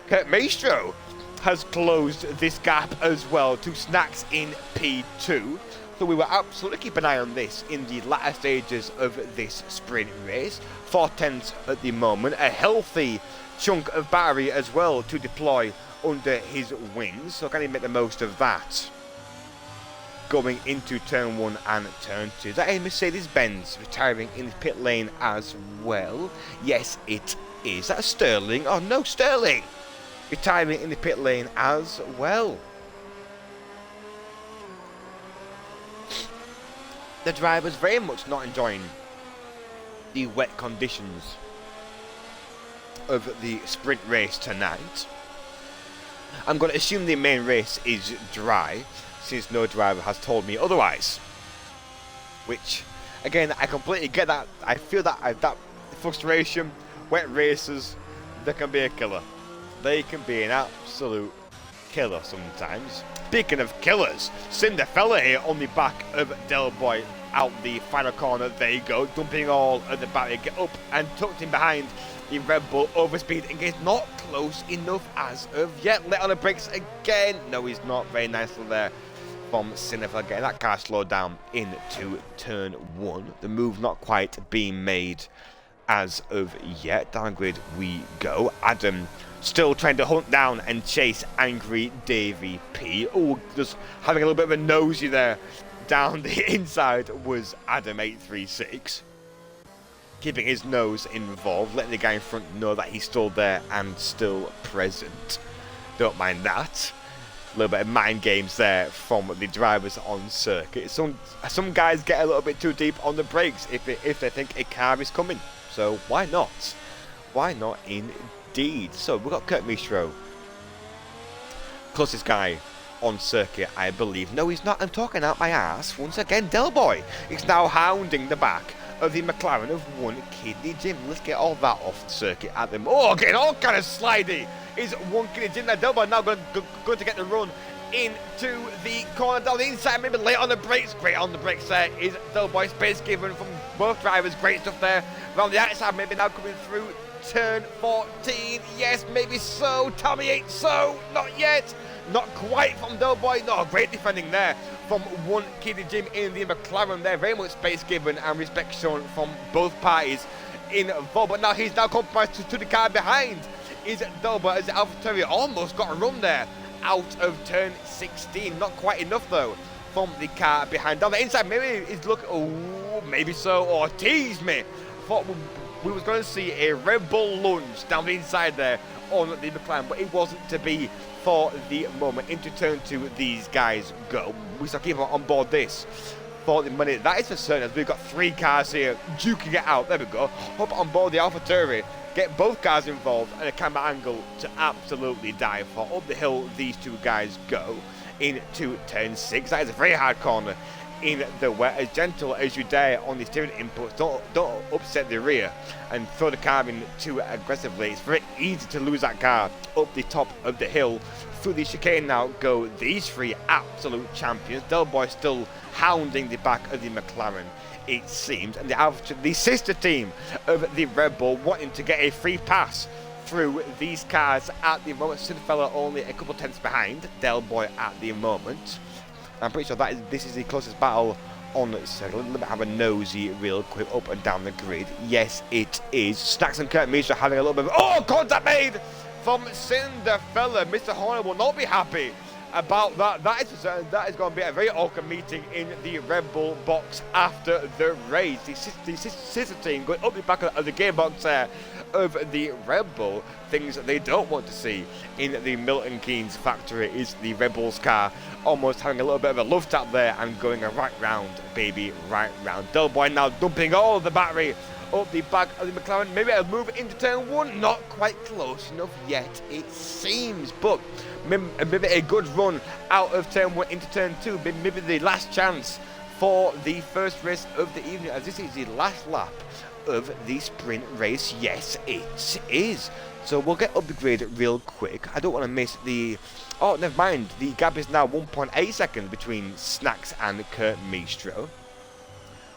Kurt Maestro has closed this gap as well to Snacks in P2. So we will absolutely keep an eye on this in the latter stages of this sprint race. 4/10 at the moment. A healthy chunk of battery as well to deploy under his wings. So can he make the most of that? Going into turn 1 and turn 2. Is that a Mercedes-Benz retiring in the pit lane as well? Yes, it is. Is that a Sterling? Oh no, Sterling retiring in the pit lane as well. The drivers very much not enjoying the wet conditions of the sprint race tonight. I'm going to assume the main race is dry, since no driver has told me otherwise. Which, again, I completely get that. I feel that that frustration. Wet races, they can be a killer. They can be an absolute killer sometimes. Speaking of killers, Cinderfella here on the back of Del Boy out the final corner. There you go, dumping all at the back. Get up and tucked in behind the Red Bull overspeed and gets not close enough as of yet. Let on the brakes again. No, he's not. Very nicely there from Cinderfella. Getting that car slowed down into turn 1. The move not quite being made as of yet. Downgrid we go. Adam still trying to hunt down and chase Angry Davy P. Oh, just having a little bit of a nosy there down the inside was Adam836. Keeping his nose involved, letting the guy in front know that he's still there and still present. Don't mind that. A little bit of mind games there from the drivers on circuit. Some guys get a little bit too deep on the brakes if they think a car is coming. So why not? Why not indeed? So we've got Kurt Mistro, closest guy on circuit, I believe. No, he's not. I'm talking out my ass. Once again, Del Boy is now hounding the back of the McLaren of one kidney Jim. Let's get all that off the circuit at them. Oh, getting all kind of slidey is one kidney Jim. Now Del Boy now going to get the run into the corner down the inside, maybe late on the brakes. Great on the brakes there is Doughboy. Space given from both drivers. Great stuff there. Around the outside, maybe now coming through turn 14. Yes, maybe so. Tommy ain't so. Not yet. Not quite from Doughboy. No, great defending there from one Kitty Jim in the McLaren there. Very much space given and respect shown from both parties involved. But now he's compromised to the car behind. Is Doughboy as AlphaTauri almost got a run there out of turn 16. Not quite enough though from the car behind. Down the inside, maybe he's looking. Oh, maybe so. Or tease me. Thought we was going to see a Red Bull lunge down the inside there on the McLaren, but it wasn't to be for the moment. Into turn 2, these guys go. We shall keep on board this for the money. That is for certain, as we've got 3 cars here duking it out. There we go. Hop on board the AlphaTauri. Get both cars involved and a camera angle to absolutely die for. Up the hill, these 2 guys go into turn 6. That is a very hard corner in the wet. As gentle as you dare on the steering inputs. Don't upset the rear and throw the car in too aggressively. It's very easy to lose that car up the top of the hill. Through the chicane now go these 3 absolute champions. Doughboy still hounding the back of the McLaren, it seems, and the sister team of the Red Bull wanting to get a free pass through these cars at the moment. Cinderfella only a couple tenths behind Doughboy at the moment. I'm pretty sure this is the closest battle on the circle. Let me have a nosy real quick up and down the grid. Yes, it is. Snacks and Kurt Misha having a little bit of... Oh, contact made from Cinderfella. Mr. Horner will not be happy about that. That is going to be a very awkward meeting in the Red Bull box after the race. The sister team going up the back of the gearbox there of the Red Bull. Things that they don't want to see in the Milton Keynes factory is the Red Bull's car almost having a little bit of a love tap there and going a right round, baby, right round. Doughboy now dumping all the battery up the back of the McLaren. Maybe it'll move into turn 1. Not quite close enough yet, it seems, but maybe a good run out of turn 1 into turn 2. Maybe the last chance for the first race of the evening, as this is the last lap of the sprint race. Yes, it is. So we'll get up the grid real quick. I don't want to miss the... Oh, never mind. The gap is now 1.8 seconds between Snacks and Kurt Mistro. So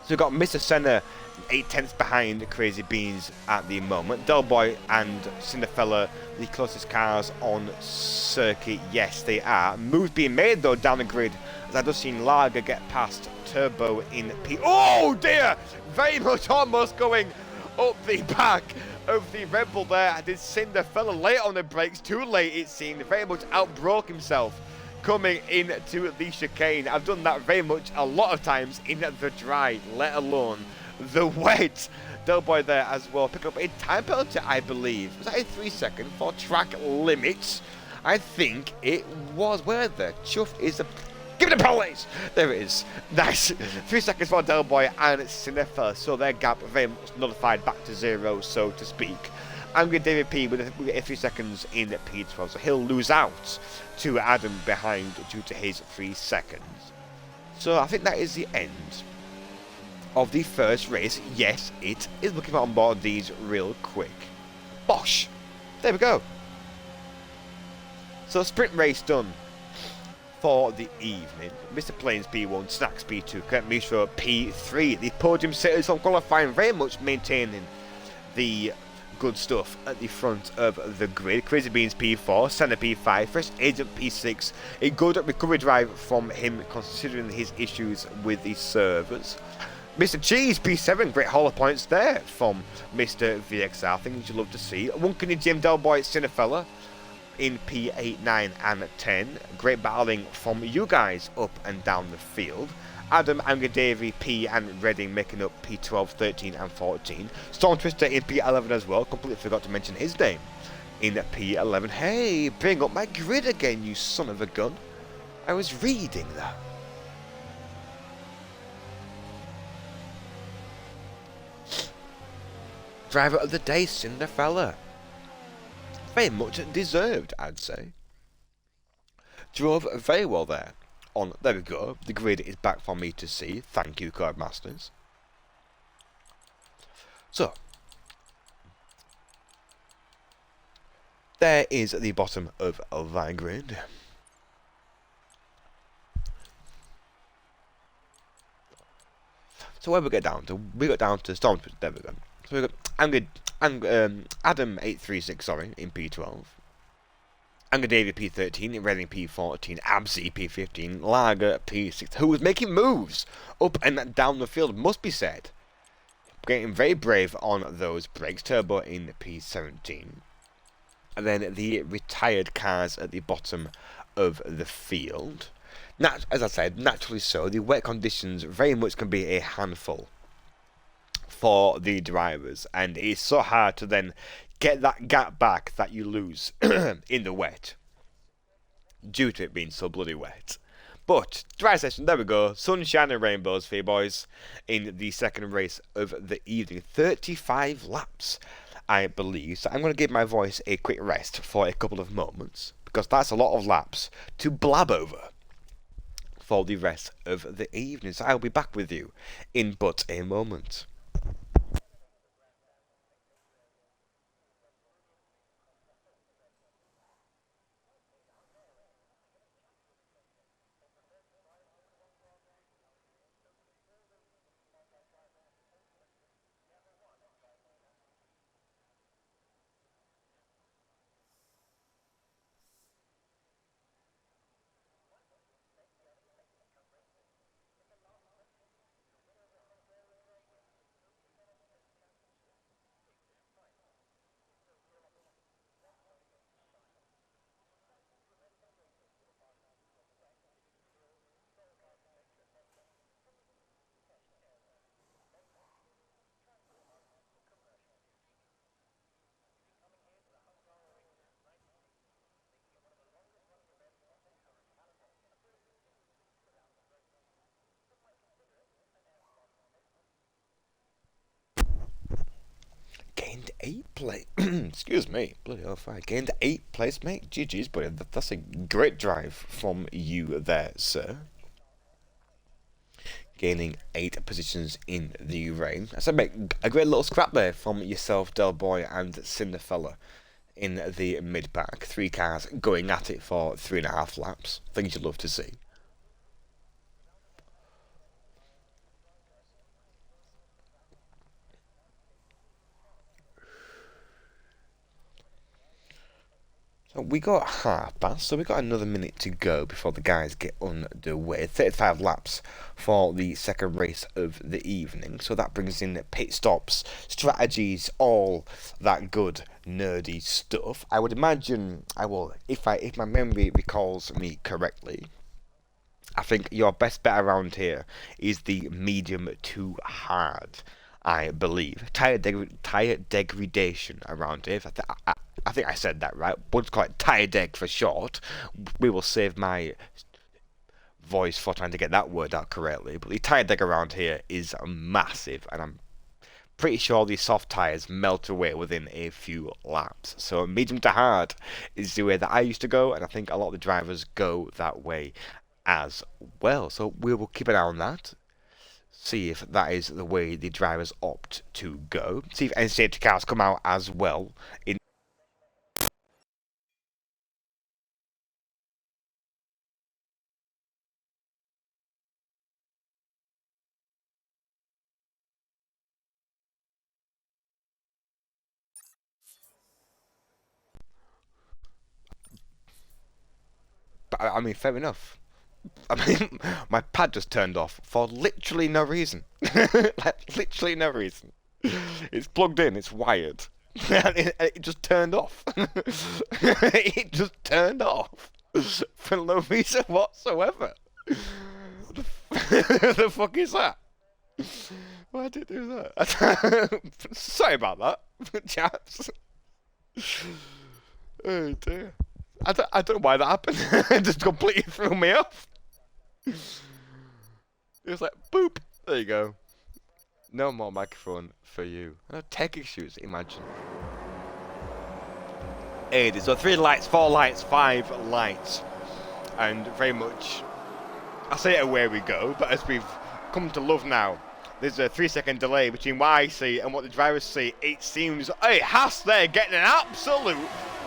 we've got Mr. Senna 8 tenths behind Crazy Beans at the moment. Doughboy and Cinderfella, the closest cars on circuit. Yes, they are. Moves being made though down the grid, as I just seen Lager get past Turbo in P. Oh dear! Very much almost going up the back of the Red Bull there. I did Cinderfella late on the brakes, too late it seemed. Very much outbroke himself coming into the chicane. I've done that very much a lot of times in the dry, let alone the wet. Doughboy there as well, pick up a time penalty, I believe. Was that a 3 second for track limits? I think it was. Where the chuff is the... Give it a police! There it is. Nice. 3 seconds for Doughboy and Cinderfella, so their gap very much nullified back to 0, so to speak. Angry David P with a 3 seconds in P12, so he'll lose out to Adam behind due to his 3 seconds. So I think that is the end of the first race. Yes, it is. Looking on board these real quick. Bosh! There we go. So sprint race done for the evening. Mr. Plains P1, Snacks P2, Kurt Mistro P3. The podium sitters from qualifying very much maintaining the good stuff at the front of the grid. Crazy Beans P4, Senna P5, Fresh Agent P6. A good recovery drive from him considering his issues with the servers. Mr. Cheese P7, great haul of points there from Mr. VXR. Things you love to see. Wunkin Jim Doughboy Cinderfella in P8, 9 and 10. Great battling from you guys up and down the field. Adam, Angry Davey, P and Redding making up P12, 13 and 14. Storm Twister in P11 as well. Completely forgot to mention his name in P11. Hey, bring up my grid again, you son of a gun. I was reading that. Driver of the day, Cinderfella. Very much deserved, I'd say. Drove very well there. There we go. The grid is back for me to see. Thank you, Cardmasters. So, there is the bottom of that grid. So where we get down to? We got down to Storm. There we go. So we got Adam 836, sorry, in P12. Angadavi P13, Reading P14, Absi P15, Lager P6, who was making moves up and down the field, must be said. Getting very brave on those brakes. Turbo in P17. And then the retired cars at the bottom of the field. As I said, naturally so, the wet conditions very much can be a handful for the drivers, and it's so hard to then get that gap back that you lose in the wet due to it being so bloody wet. But dry session, there we go, sunshine and rainbows for you boys in the second race of the evening. 35 laps, I believe. So I'm going to give my voice a quick rest for a couple of moments, because that's a lot of laps to blab over for the rest of the evening. So I'll be back with you in but a moment. Gained 8th place. Excuse me. Bloody hell, fire. Gained 8th place, mate. GG's, buddy. That's a great drive from you there, sir. Gaining 8 positions in the rain. I said, mate, a great little scrap there from yourself, Del Boy, and Cinderfella in the mid pack. 3 cars going at it for 3.5 laps. Things you'd love to see. So we got half past, so we got another minute to go before the guys get underway. 35 laps for the second race of the evening. So that brings in pit stops, strategies, all that good nerdy stuff. I would imagine if my memory recalls me correctly, I think your best bet around here is the medium to hard, I believe. Tire degradation around here. I think I said that right. We'll just call it tire deg for short. We will save my voice for trying to get that word out correctly. But the tire deg around here is massive, and I'm pretty sure these soft tires melt away within a few laps. So medium to hard is the way that I used to go, and I think a lot of the drivers go that way as well. So we will keep an eye on that. See if that is the way the drivers opt to go. See if any safety cars come out as well. But I mean, fair enough. I mean, my pad just turned off for literally no reason. Like, literally no reason. It's plugged in, it's wired. And it just turned off. It just turned off. For no reason whatsoever. The fuck is that? Why did it do that? Sorry about that, chaps. Oh dear. I don't know why that happened. It just completely threw me off. It was like, boop. There you go. No more microphone for you. No tech issues, imagine. 8. So 3 lights, 4 lights, 5 lights. And very much, I say it away we go, but as we've come to love now, there's a 3-second delay between what I see and what the drivers see. It seems, hey, Haas there getting an absolute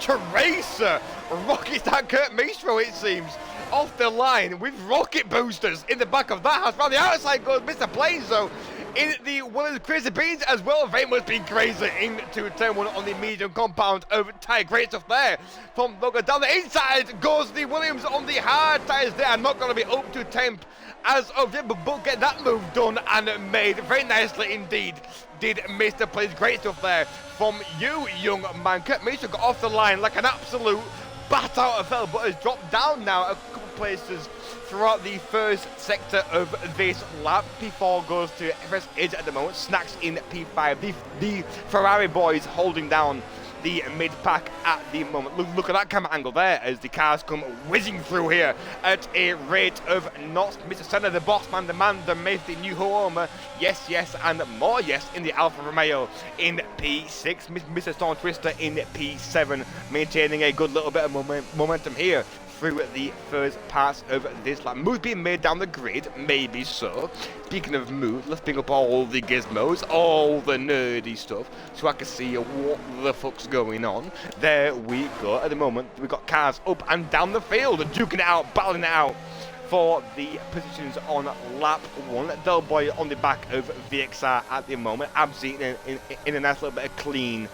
tracer. Rockets that Kurt Maestro, it seems, off the line with rocket boosters in the back of that Haas. Round the outside goes Mr. Plains, though. in the Williams Crazy Beans as well. Very much been crazy into turn one on the medium compound over tire. Great stuff there from Logan. Down the inside goes the Williams on the hard tires. They are not going to be up to temp as of yet, but get that move done and made very nicely indeed. Did Mr. Plays. Great stuff there from you, young man. Kurt Mitchell got off the line like an absolute bat out of hell, but has dropped down now a couple places throughout the first sector of this lap. P4 goes to first edge at the moment, snacks in P5. The Ferrari boys holding down the mid-pack at the moment. Look at that camera angle there as the cars come whizzing through here at a rate of knots. Mr. Senna, the boss man, the myth, the new home. Yes, yes, and more yes in the Alfa Romeo in P6. Mr. Storm Twister in P7, maintaining a good little bit of momentum here through the first parts of this lap. Moves being made down the grid, maybe so. Speaking of moves, let's bring up all the gizmos, all the nerdy stuff, so I can see what the fuck's going on. There we go. At the moment, we've got cars up and down the field, duking it out, battling it out for the positions on lap 1. Del Boy on the back of VXR at the moment. Absolutely in a nice little bit of clean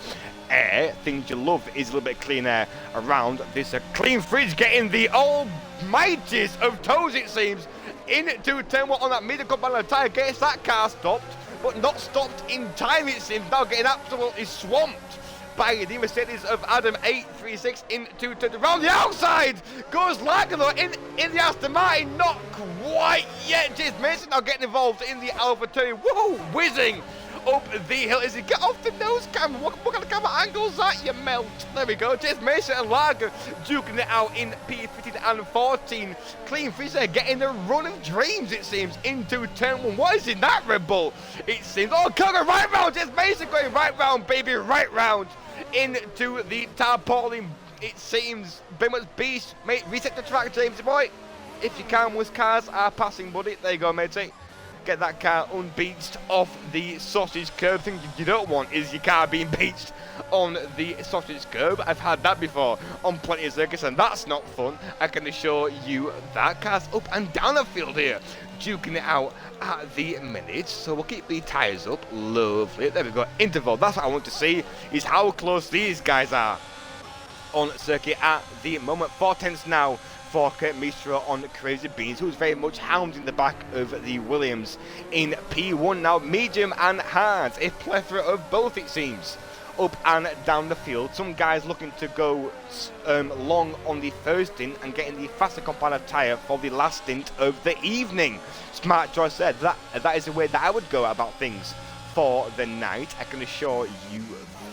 air. Things you love is a little bit of clean air around this clean fridge, getting the almightiest of toes, it seems, into turn 1 on that medium compound tyre. Gets that car stopped, but not stopped in time, it seems. Now getting absolutely swamped by the Mercedes of Adam 836 into turn. Around the outside goes Lager though in the Aston Martin. Not quite yet. James Mason now getting involved in the Alpha 2. Woohoo! Whizzing up the hill. Is he get off the nose camera? What kind of camera angles that, you melt? There we go. James Mason and Lager duking it out in P15 and 14. Clean freeze there, getting the run of dreams, it seems, into turn 1. What is in that Red Bull? It seems. Oh, going right round. James Mason going right round, baby, right round into the tarpaulin. It seems very much beast. Mate, reset the track, James boy. If you can, with cars are passing, buddy. There you go, matey. Get that car unbeached off the sausage curb. Thing you don't want is your car being beached on the sausage curb. I've had that before on plenty of circuits, and that's not fun. I can assure you that. Car's up and down the field here, duking it out at the minute. So we'll keep the tyres up. Lovely. There we go. Interval. That's what I want to see, is how close these guys are on circuit at the moment. 4/10 now for Kurt Mistro on Crazy Beans, who's very much hounding the back of the Williams in P1 now. Medium and hard, a plethora of both, it seems, up and down the field. Some guys looking to go long on the first stint and getting the faster compound tyre for the last stint of the evening. Smart choice there. That is the way that I would go about things for the night. I can assure you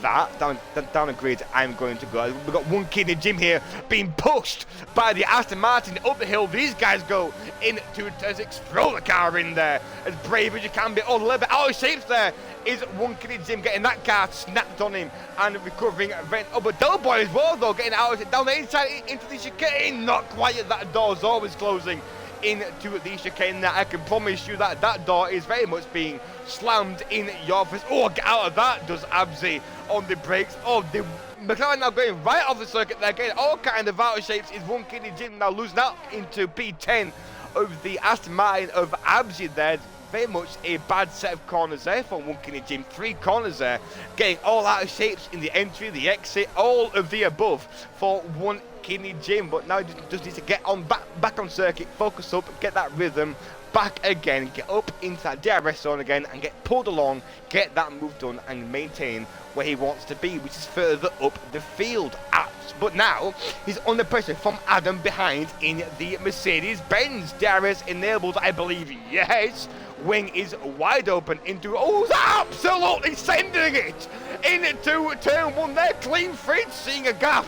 that. Down the grid I'm going to go. We've got one kid in Jim here being pushed by the Aston Martin up the hill. These guys go into turn 6, throw the car in there as brave as you can be. Oh, a little bit out of shapes there is one kid in Jim, getting that car snapped on him and recovering. Oh, but Del Boy as well though, getting out of it down the inside into the chicane. Not quite yet. That door's always closing into the chicane. Now I can promise you that that door is very much being slammed in your face. Oh, get out of that, does Abzi on the brakes. Oh, the McLaren now going right off the circuit there, getting all kind of out of shapes. Is one kid in Jim now losing out into P10 of the Aston Martin of Abzi there. Very much a bad set of corners there for one kid in Jim. 3 corners there, getting all out of shapes in the entry, the exit, all of the above for one kidney Jim. But now he just needs to get on back on circuit, focus up, get that rhythm back again, get up into that DRS zone again and get pulled along, get that move done and maintain where he wants to be, which is further up the field. But now he's under pressure from Adam behind in the Mercedes-Benz. DRS enabled, I believe, yes. Wing is wide open into, oh, absolutely sending it into turn 1 there. Clean fridge, seeing a gap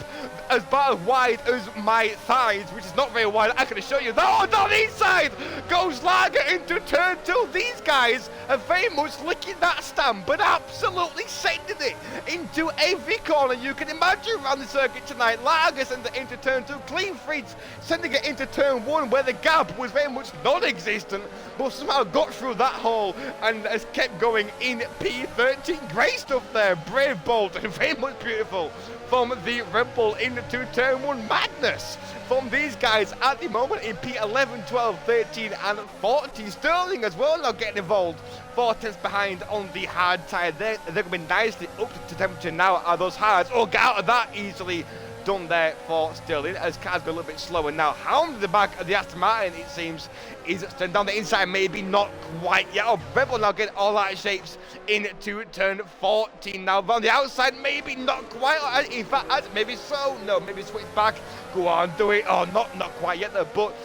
as about as wide as my thighs, which is not very wide, I can assure you. Oh, down the inside goes Lager into turn 2. These guys are very much licking that stamp, but absolutely sending it into every corner you can imagine around the circuit tonight. Lager sends it into turn 2. Clean fridge sending it into turn 1, where the gap was very much non-existent, but somehow got through that hole and has kept going in P13. Great stuff there brave, bold, and very much beautiful from the Red Bull into turn 1. Madness from these guys at the moment in P11, 12, 13, and 14. Sterling as well now getting involved. 4 tenths behind on the hard tyre. They're going to be nicely up to temperature now. Are those hards? Oh, get out of that easily. Done there for Sterling as cars go a little bit slower now. Hound at the back of the Aston Martin, it seems, is turned down the inside, maybe not quite yet. Oh, Red Bull now getting all out of shapes into turn 14 now. On the outside, maybe not quite. In fact, maybe so. No, maybe switch back. Go on, do it. Oh, not quite yet though, but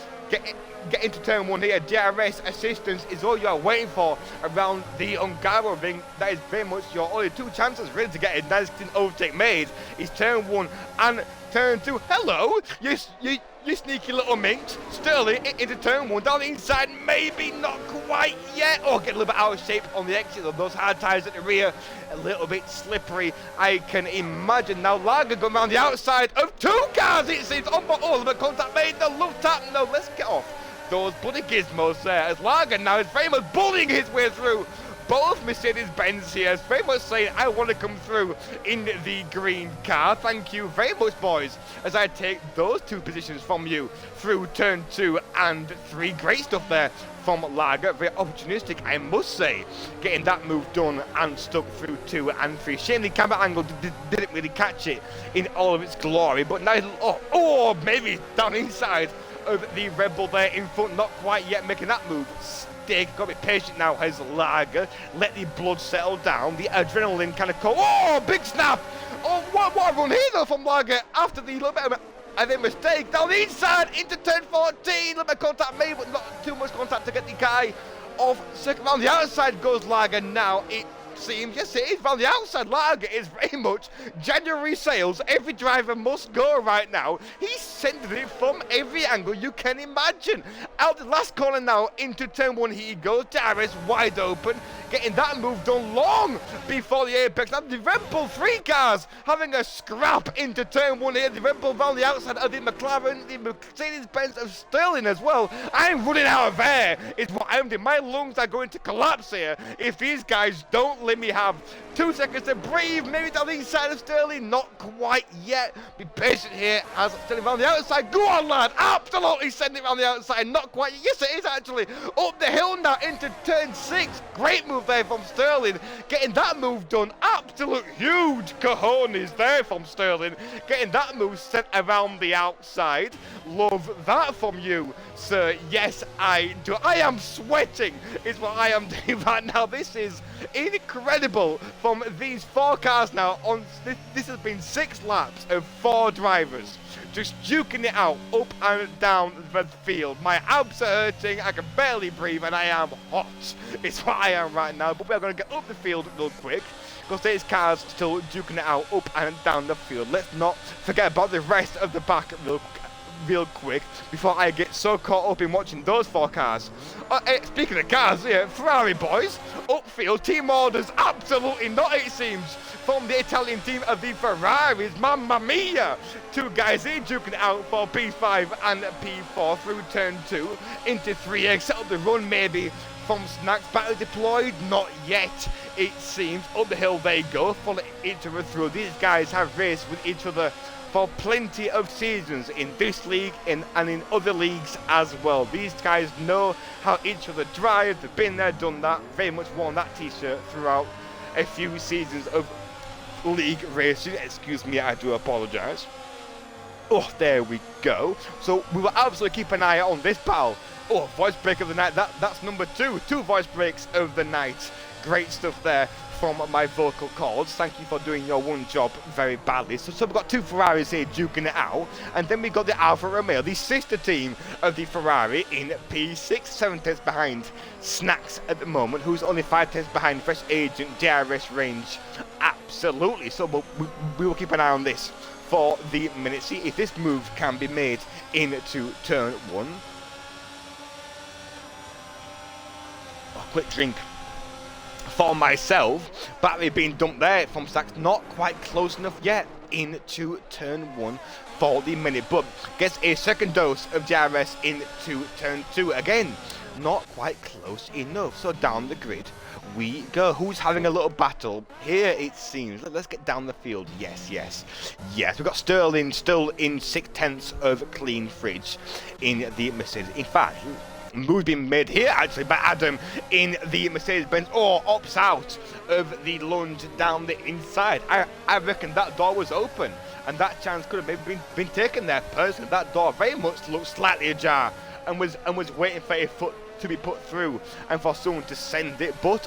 get into turn 1 here. DRS assistance is all you are waiting for around the Hungary ring. That is very much your only 2 chances really to get a nice clean overtake made. Is turn 1 and turn 2. Hello, you sneaky little minx. Sterling into turn 1 down the inside, maybe not quite yet. Oh, get a little bit out of shape on the exit of those hard tyres at the rear. A little bit slippery, I can imagine. Now Lager going around the outside of 2 cars, it seems. Oh, but oh, the contact made, no love tap, no, let's get off those bloody gizmos there, as Lager now is very much bullying his way through both Mercedes-Benz here, is very much saying, I want to come through in the green car. Thank you very much, boys, as I take those 2 positions from you through turn 2 and 3. Great stuff there from Lager, very opportunistic, I must say, getting that move done and stuck through 2 and 3. Shame the camera angle didn't really catch it in all of its glory, but now, oh, maybe down inside of the Red Bull there in front, not quite yet making that move. Stick, gotta be patient now as Lager, let the blood settle down, the adrenaline kind of oh, big snap! Oh, what a run here though from Lager after the little bit of a mistake. Down the inside into turn 14, a little bit of contact made, but not too much contact to get the guy off second. Round the outside goes Lager now. It seems, yes it is, round the outside. Lager is very much January sales. Every driver must go right now. He's sending it from every angle you can imagine. Out the last corner now into turn 1 he goes. DRS wide open, getting that move done long before the apex. Now the Red Bull 3 cars having a scrap into turn 1 here. The Red Bull round the outside of the McLaren, the Mercedes-Benz of Sterling as well. I'm running out of air is what I'm doing. My lungs are going to collapse here if these guys don't let me have 2 seconds to breathe. Maybe down the inside of Sterling, not quite yet. Be patient here as Sterling around the outside. Go on, lad, absolutely send it around the outside. Not quite, yes it is actually. Up the hill now into turn 6. Great move there from Sterling, getting that move done. Absolute huge cojones there from Sterling, getting that move sent around the outside. Love that from you, sir. Yes, I do. I am sweating is what I am doing right now. This is incredible from these 4 cars now. This has been 6 laps of 4 drivers just duking it out up and down the field. My abs are hurting, I can barely breathe, and I am hot. It's what I am right now, but we're going to get up the field real quick because these cars still duking it out up and down the field. Let's not forget about the rest of the back real quick before I get so caught up in watching those 4 cars. Speaking of cars here, Ferrari boys, upfield, team orders, absolutely not it seems, from the Italian team of the Ferraris. Mamma mia! 2 guys here duking it out for P5 and P4 through turn 2 into 3X. Set up the run maybe from Snacks. Battery deployed, not yet it seems. Up the hill they go, follow each other through. These guys have raced with each other for plenty of seasons in this league and in other leagues as well. These guys know how each other drive. They've been there, done that, very much worn that t-shirt throughout a few seasons of league racing. Excuse me, I do apologise. Oh, there we go. So we will absolutely keep an eye on this battle. Oh, voice break of the night. That's number 2. 2 voice breaks of the night. Great stuff there from my vocal cords. Thank you for doing your one job very badly. So we've got 2 Ferraris here duking it out, and then we got the Alfa Romeo, the sister team of the Ferrari, in P6, 7 tenths behind Snacks at the moment, who's only 5 tenths behind Fresh Agent. DRS range, absolutely. So we will keep an eye on this for the minute. See if this move can be made into turn 1. Oh, quick drink for myself. Battery being dumped there from Stacks, not quite close enough yet into turn 1 for the minute, but gets a second dose of DRS into turn 2 again. not quite close enough. So down the grid we go. Who's having a little battle here, it seems? Let's get down the field. Yes, yes, yes. We've got Sterling still in 6/10 of clean fridge in the Mercedes. In fact, move being made here actually by Adam in the Mercedes-Benz. Oh, opts out of the lunge down the inside. I reckon that door was open and that chance could have maybe been taken there. Personally, that door very much looked slightly ajar and was waiting for a foot to be put through and for someone to send it, but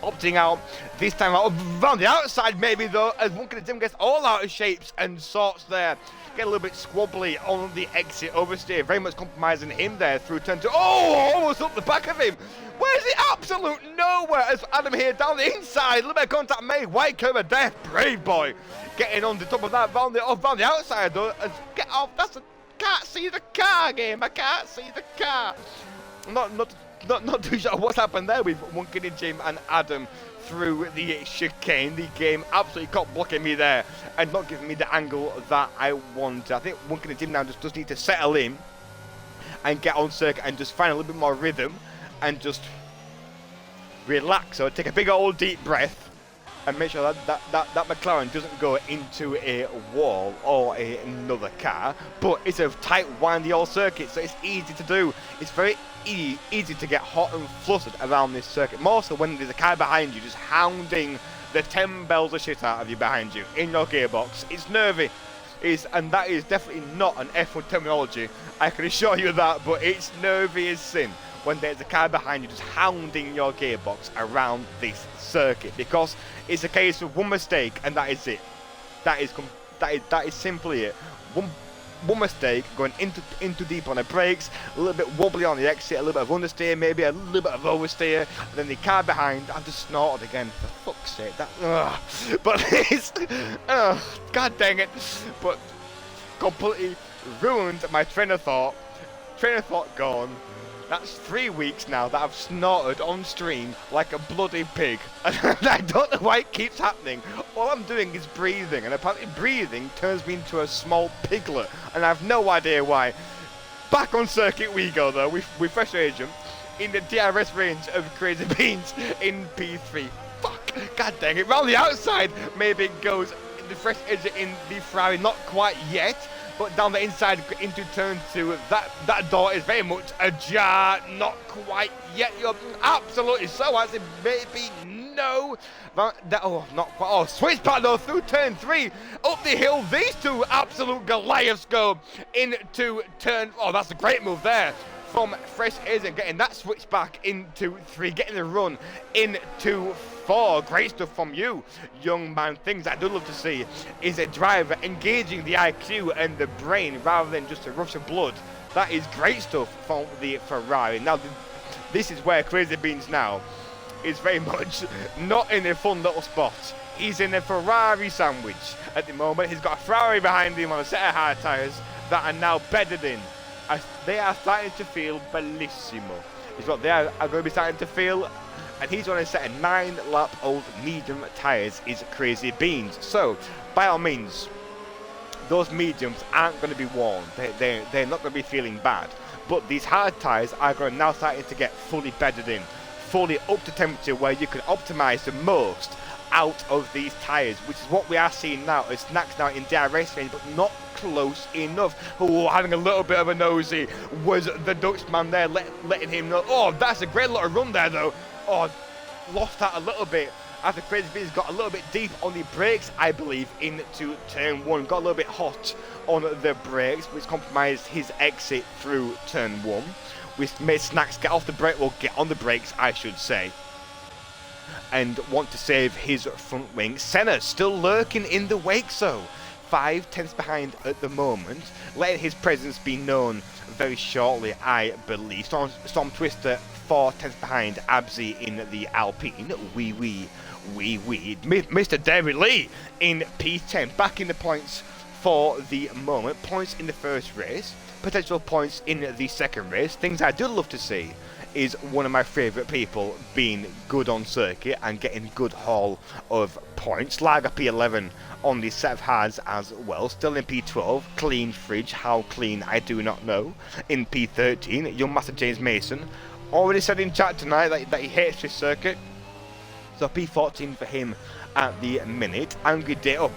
opting out this time out around the outside maybe though, as Wunkin Tim gets all out of shapes and sorts there. Get a little bit squabbly on the exit oversteer, very much compromising him there through turn two. Oh, almost up the back of him. Where's the absolute nowhere as Adam here down the inside. A little bit of contact made. White cover there, brave boy. Getting on the top of that round the outside though. Get off. Can't see the car game. I can't see the car. Not too sure what's happened there with Wunkin and Jim and Adam through the chicane. The game absolutely caught blocking me there and not giving me the angle that I want. I think Wunkin and Jim now just does need to settle in and get on circuit and just find a little bit more rhythm and just relax. So take a big old deep breath and make sure that McLaren doesn't go into a wall or another car. But it's a tight, windy old circuit, so it's easy to do. It's very easy to get hot and flustered around this circuit. More so when there's a car behind you just hounding the 10 bells of shit out of you behind you in your gearbox. It's nervy. And that is definitely not an F1 terminology, I can assure you that, but it's nervy as sin when there's a car behind you just hounding your gearbox around this circuit, because it's a case of one mistake and that is it. That is simply it. One mistake, going into deep on the brakes, a little bit wobbly on the exit, a little bit of understeer, maybe a little bit of oversteer, and then the car behind, I just snorted again, for fuck's sake, but it's, god dang it, but completely ruined my train of thought gone. That's 3 weeks now that I've snorted on stream like a bloody pig. And I don't know why it keeps happening. All I'm doing is breathing, and apparently breathing turns me into a small piglet, and I have no idea why. Back on circuit we go though, with Fresh Agent in the DRS range of Crazy Beans in P3. Fuck, god dang it, round the outside, maybe it goes the Fresh Agent in the Ferrari, not quite yet. But down the inside into turn two, that door is very much ajar, not quite yet. You're absolutely so actually, maybe no. Not quite. Oh, switch back though through turn three, up the hill. These two absolute Goliaths go into turn. Oh, that's a great move there from Fresh Agent, getting that switch back into three, getting the run into four. Great stuff from you, young man. Things I do love to see is a driver engaging the IQ and the brain rather than just a rush of blood. That is great stuff from the Ferrari. Now, this is where Crazy Beans now is very much not in a fun little spot. He's in a Ferrari sandwich at the moment. He's got a Ferrari behind him on a set of hard tyres that are now bedded in. They are starting to feel bellissimo. Is what they are going to be starting to feel. And he's on a set of 9-lap-old medium tyres, is Crazy Beans. So, by all means, those mediums aren't going to be worn. They're not going to be feeling bad. But these hard tyres are going to now starting to get fully bedded in, fully up to temperature where you can optimise the most out of these tyres, which is what we are seeing now as Snacks now in DRS range, but not close enough. Oh, having a little bit of a nosy was the Dutchman there, letting him know. Oh, that's a great little run there though. Oh, lost that a little bit after Crazy Beans got a little bit deep on the brakes, I believe, into turn one. Got a little bit hot on the brakes, which compromised his exit through turn one, which made Snacks get off the brake, well, get on the brakes, I should say, and want to save his front wing. Senna still lurking in the wake, so 5 tenths behind at the moment, letting his presence be known very shortly, I believe. Storm Twister 4 tenths behind Abzi in the Alpine. Mr. David Lee in P10, back in the points for the moment. Points in the first race, potential points in the second race. Things I do love to see is one of my favourite people being good on circuit and getting good haul of points. Lager P11 on the set of hards as well. Still in P12, clean fridge. How clean, I do not know. In P13, young Master James Mason already said in chat tonight that he hates this circuit. So P14 for him at the minute. Angry Day up.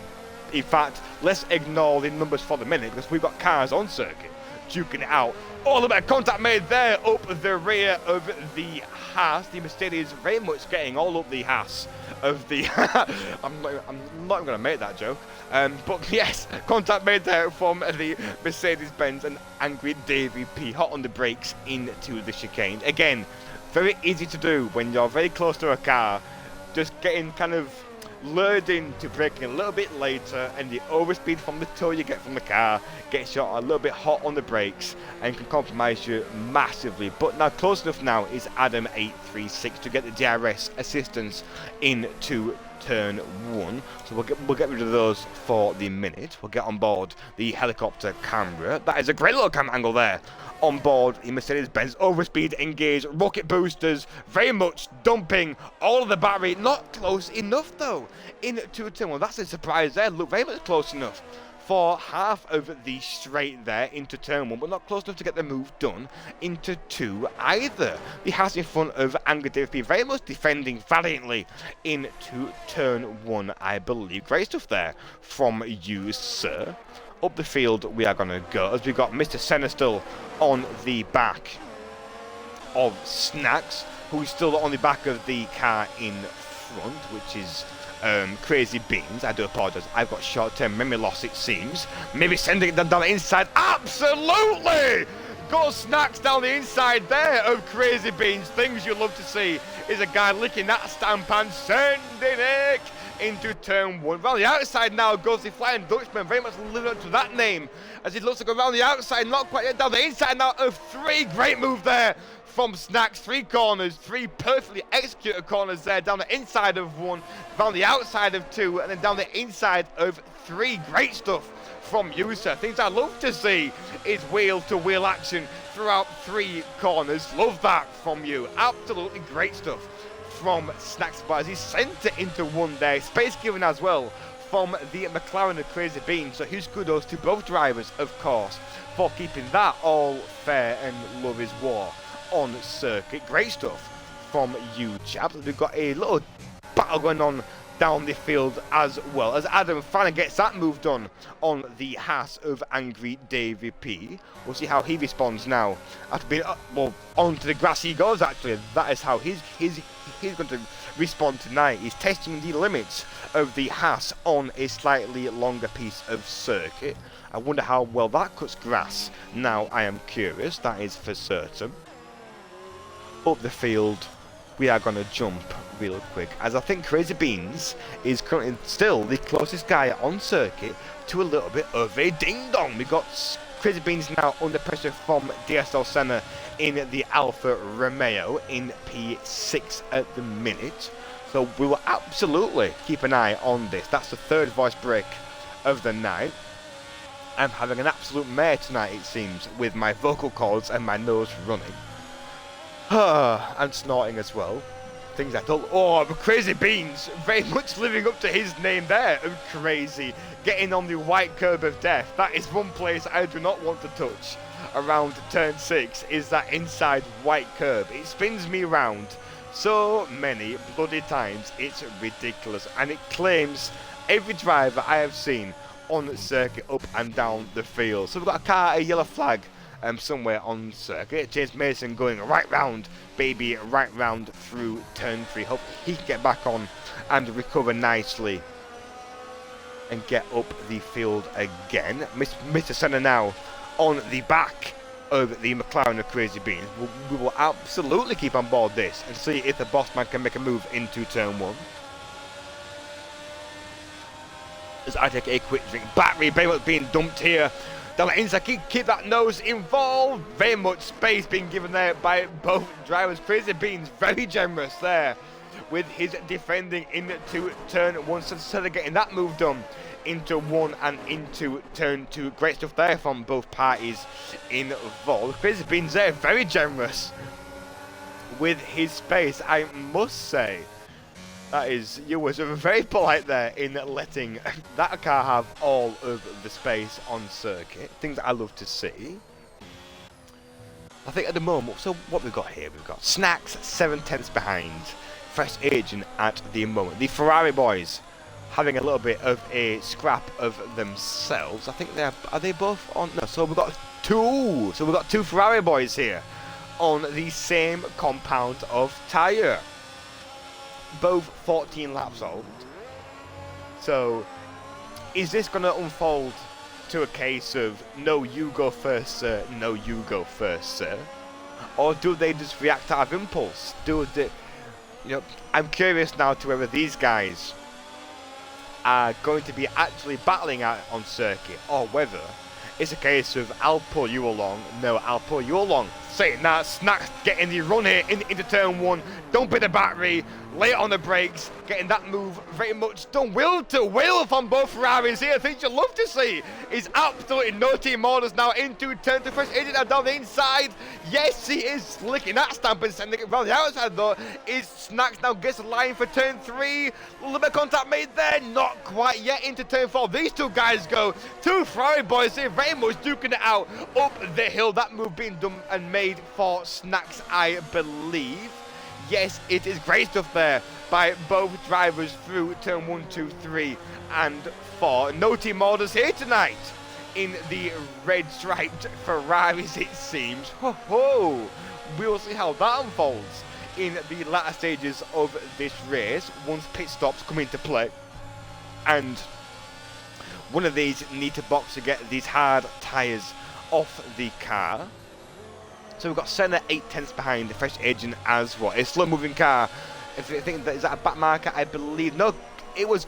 In fact, let's ignore the numbers for the minute because we've got cars on circuit duking it out. Oh, a little bit of contact made there up the rear of the Haas. The Mercedes very much getting all up the Haas of the... I'm not even going to make that joke. But yes, contact made there from the Mercedes-Benz and Angry Davy P. Hot on the brakes into the chicane. Again, very easy to do when you're very close to a car. Just getting kind of lured into braking a little bit later, and the overspeed from the tow you get from the car gets you a little bit hot on the brakes and can compromise you massively. But now close enough now is Adam 836 to get the DRS assistance into turn 1. So we'll get rid of those for the minute. We'll get on board the helicopter camera. That is a great little camera angle there. On board the Mercedes-Benz, overspeed engaged, rocket boosters, very much dumping all of the battery. Not close enough though into turn 1. That's a surprise there. Look, very much close enough for half of the straight there into turn 1, but not close enough to get the move done into 2 either. The house in front of Angry DFP very much defending valiantly into turn 1, I believe. Great stuff there from you, sir. Up the field we are going to go as we've got Mr. Senna still on the back of Snacks, who's still on the back of the car in front, which is Crazy Beans. I do apologise, I've got short-term memory loss it seems. Maybe sending it down the inside. Absolutely! Go Snacks down the inside there of Crazy Beans. Things you love to see is a guy licking that stamp and sending it into turn 1. Around the outside now goes the Flying Dutchman, very much living up to that name as he looks to go around the outside, not quite yet down the inside now of 3. Great move there from Snacks. 3 corners, 3 perfectly executed corners there, down the inside of 1, down the outside of 2, and then down the inside of 3. Great stuff from you, sir. Things I love to see is wheel-to-wheel action throughout 3 corners. Love that from you. Absolutely great stuff from Snacks, but as he sent it into 1 there. Space given as well from the McLaren and Crazy Bean. So huge kudos to both drivers, of course, for keeping that all fair and love is war on circuit. Great stuff from you, chaps. We've got a little battle going on down the field as well as Adam finally gets that move done on the Haas of Angry Davy P. We'll see how he responds now after being well onto the grass he goes. Actually, that is how he's going to respond tonight. He's testing the limits of the Haas on a slightly longer piece of circuit. I wonder how well that cuts grass. Now I am curious. That is for certain. Up the field we are going to jump real quick, as I think Crazy Beans is currently still the closest guy on circuit to a little bit of a ding-dong. We've got Crazy Beans now under pressure from DSL Senna in the Alfa Romeo in P6 at the minute. So we will absolutely keep an eye on this. That's the 3rd voice break of the night. I'm having an absolute mare tonight, it seems, with my vocal cords and my nose running. And snorting as well. Things I don't... Oh, Crazy Beans, very much living up to his name there of Crazy. Getting on the white curb of death. That is one place I do not want to touch around turn 6, is that inside white curb. It spins me around so many bloody times, it's ridiculous. And it claims every driver I have seen on the circuit up and down the field. So we've got a car, a yellow flag, somewhere on circuit. James Mason going right round, baby, right round through turn 3. Hope he can get back on and recover nicely and get up the field again. Mr. Senna now on the back of the McLaren of Crazy Beans. We will absolutely keep on board this and see if the boss man can make a move into turn 1. As I take a quick drink. Battery very much being dumped here. Down the inside, keep that nose involved. Very much space being given there by both drivers. Crazy Beans very generous there with his defending into turn 1. So they're getting that move done into 1 and into turn 2. Great stuff there from both parties involved. Crazy Beans there very generous with his space, I must say. That is, you were very polite there in letting that car have all of the space on circuit. Things that I love to see. I think at the moment, so what we've got here, we've got Snacks 7/10 behind, Fresh Agent at the moment. The Ferrari boys having a little bit of a scrap of themselves. I think are they both on? No, so we've got two Ferrari boys here on the same compound of tyre. Both 14 laps old. So is this going to unfold to a case of no, you go first, sir, no, you go first, sir? Or do they just react out of impulse? I'm curious now to whether these guys are going to be actually battling out on circuit, or whether it's a case of I'll pull you along, no, I'll pull you along. Saying that, Snacks getting the run here into turn one, dumping the battery, late on the brakes, getting that move very much done. Will to will from both Ferraris here. Things you'd love to see is absolutely no team orders now into turn two. Fresh Agent now down the inside. Yes, he is licking that stamp and sending it round the outside though. Is Snacks now gets a line for turn three. A little bit of contact made there, not quite yet into turn four. These two guys go. Two Ferrari boys here very much duking it out up the hill. That move being done and made for Snacks, I believe. Yes, it is great stuff there by both drivers through turn 1, 2, 3 and 4. No team orders here tonight in the red striped Ferraris, it seems. Ho ho! We'll see how that unfolds in the latter stages of this race once pit stops come into play. And one of these need to box to get these hard tyres off the car. So we've got Senna 8/10 behind the Fresh Agent as well. A slow moving car. If you think that is that a back marker, I believe. No, it was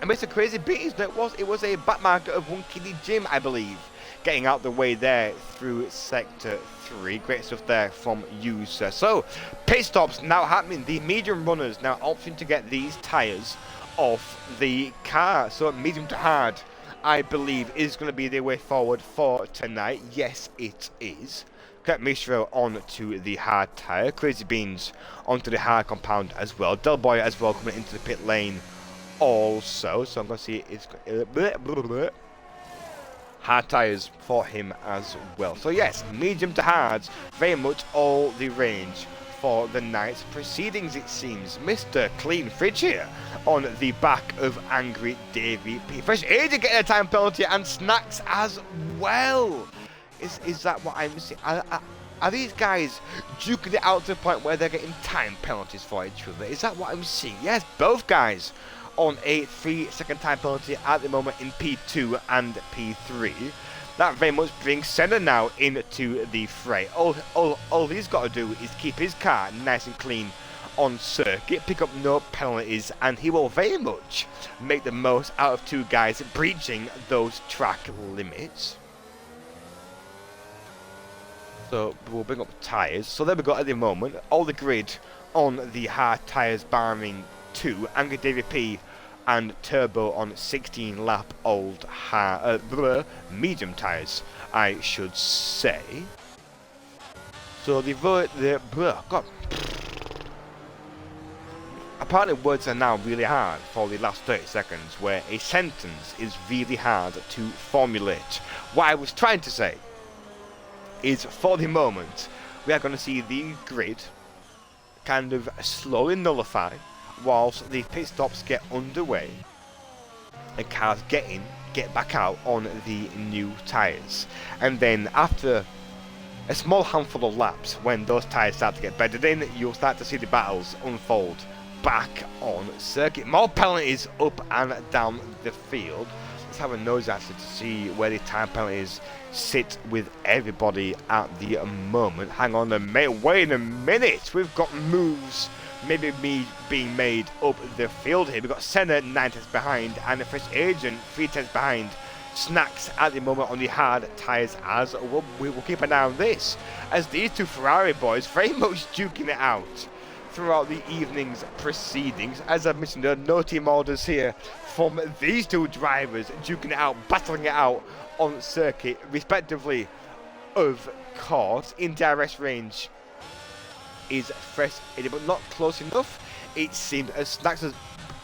a Mr. Crazy Beans. No, it was a back marker of one Kiddie Jim, I believe. Getting out the way there through sector 3. Great stuff there from you, sir. So pit stops now happening. The medium runners now opting to get these tyres off the car. So medium to hard, I believe, is going to be the way forward for tonight. Yes, it is. Got Mistro onto the hard tyre. Crazy Beans onto the hard compound as well. Del Boy as well coming into the pit lane also. So I'm going to see it's hard tyres for him as well. So yes, medium to hards, very much all the range for the night's proceedings, it seems. Mr. Clean Fridge here on the back of Angry Davy P. Fresh Agent getting a time penalty and Snacks as well. Is that what I'm seeing? Are these guys duking it out to the point where they're getting time penalties for each other? Is that what I'm seeing? Yes, both guys on a 3-second time penalty at the moment in P2 and P3. That very much brings Senna now into the fray. All he's got to do is keep his car nice and clean on circuit, pick up no penalties, and he will very much make the most out of two guys breaching those track limits. So we'll bring up tyres. So there we go at the moment. All the grid on the hard tyres barring 2. Angry Davy P and Turbo on 16 lap old medium tyres, I should say. So God. Apparently words are now really hard for the last 30 seconds, where a sentence is really hard to formulate. What I was trying to say is, for the moment, we are going to see the grid kind of slowly nullify whilst the pit stops get underway and cars get back out on the new tyres. And then after a small handful of laps, when those tyres start to get bedded in, you'll start to see the battles unfold back on circuit. More penalties up and down the field. Let's have a nose actually to see where the time penalties sit with everybody at the moment. Hang on a minute, wait a minute. We've got moves maybe being made up the field here. We've got Senna 9/10 behind and the Fresh Agent 3/10 behind. Snacks at the moment on the hard tyres as well. We will keep an eye on this as these two Ferrari boys very much duking it out throughout the evening's proceedings. As I've mentioned, there are no team orders here from these two drivers duking it out, battling it out on circuit respectively. Of course, in DRS range is Fresh Agent, but not close enough. It seems as Snacks has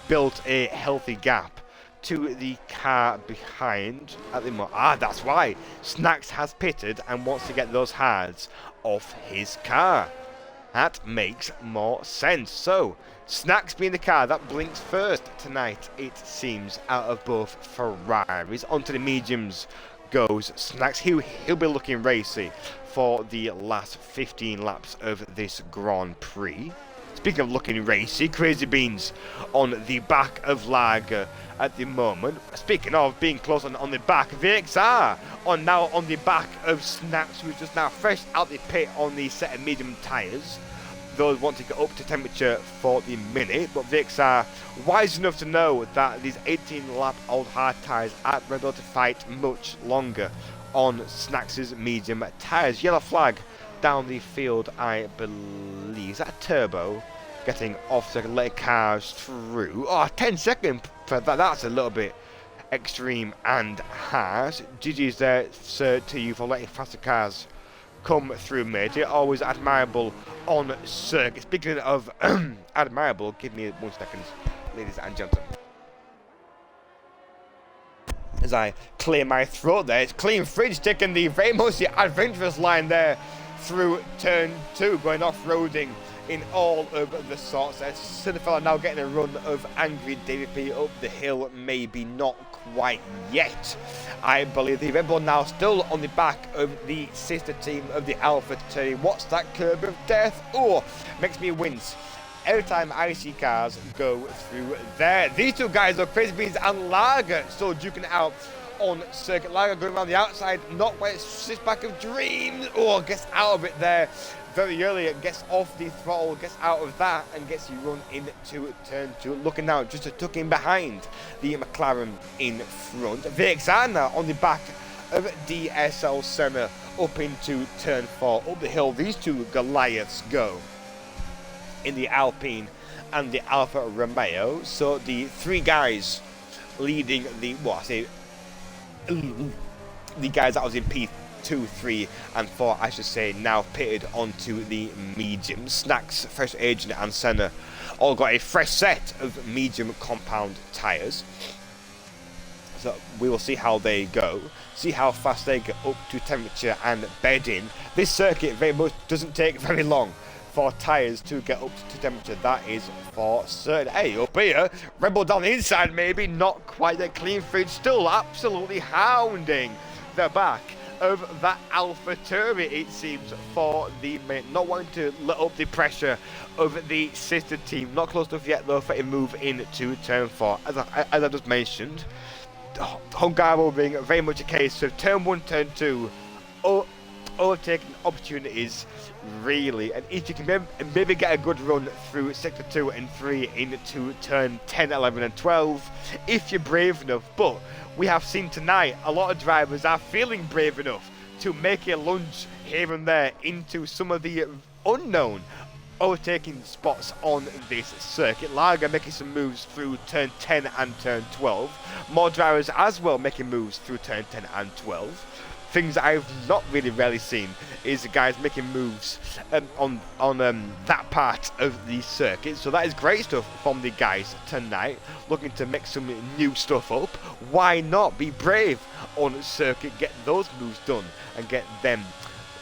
built a healthy gap to the car behind at the moment. That's why Snacks has pitted and wants to get those hards off his car. That makes more sense. So, Snacks being the car that blinks first tonight, it seems, out of both Ferraris. Onto the mediums goes Snacks. He'll be looking racy for the last 15 laps of this Grand Prix. Speaking of looking racy, Crazy Beans on the back of Lager at the moment. Speaking of being close on the back, VXR now on the back of Snacks, who's just now fresh out the pit on the set of medium tyres. Those want to get up to temperature for the minute, but VXR wise enough to know that these 18-lap-old hard tyres aren't able to fight much longer on Snacks' medium tyres. Yellow flag down the field, I believe. Is that a turbo? Getting off to let cars through. Oh, 10 seconds for that. That's a little bit extreme and harsh. GG's there, sir, to you for letting faster cars come through, mate. Always admirable on circuit. Speaking of admirable, give me 1 second, ladies and gentlemen. As I clear my throat there, it's Clean Fridge taking the very much adventurous line there through turn 2, going off-roading in all of the sorts. Cinefella now getting a run of Angry David P up the hill, maybe not quite yet. I believe the Red Bull now still on the back of the sister team of the Alpha Tauri. What's that curb of death? Oh, makes me wince every time I see cars go through there. These two guys are Crazy Beans and Lager still duking it out on circuit. Lager going around the outside, not quite sits back of dreams. Oh, gets out of it there very early, gets off the throttle, gets out of that and gets you run into turn 2. Looking now just a tuck in behind the McLaren in front. VXR now on the back of DSL Senna up into turn 4. Up the hill, these two Goliaths go in the Alpine and the Alfa Romeo. So the three guys leading the, the guys that was in P2, 3 and 4, I should say, now pitted onto the medium. Snacks, Fresh Agent and Senna all got a fresh set of medium compound tyres. So we will see how they go, see how fast they get up to temperature and bed in. This circuit very much doesn't take very long for tyres to get up to temperature, that is for certain. Hey, up here, Red Bull down the inside maybe, not quite a Clean Fridge, still absolutely hounding the back of that Alpha Tauri, it seems, for the minute. Not wanting to let up the pressure of the sister team. Not close enough yet though for a move into turn 4. As I just mentioned, Hungary being very much a case of turn 1, turn 2, overtaking opportunities, really. And if you can maybe get a good run through sector 2 and 3 into turn 10, 11 and 12, if you're brave enough. But we have seen tonight a lot of drivers are feeling brave enough to make a lunge here and there into some of the unknown overtaking spots on this circuit. Lager making some moves through turn 10 and turn 12. More drivers as well making moves through turn 10 and 12. Things I've not really rarely seen is the guys making moves on that part of the circuit. So that is great stuff from the guys tonight, looking to make some new stuff up. Why not be brave on circuit, get those moves done and get them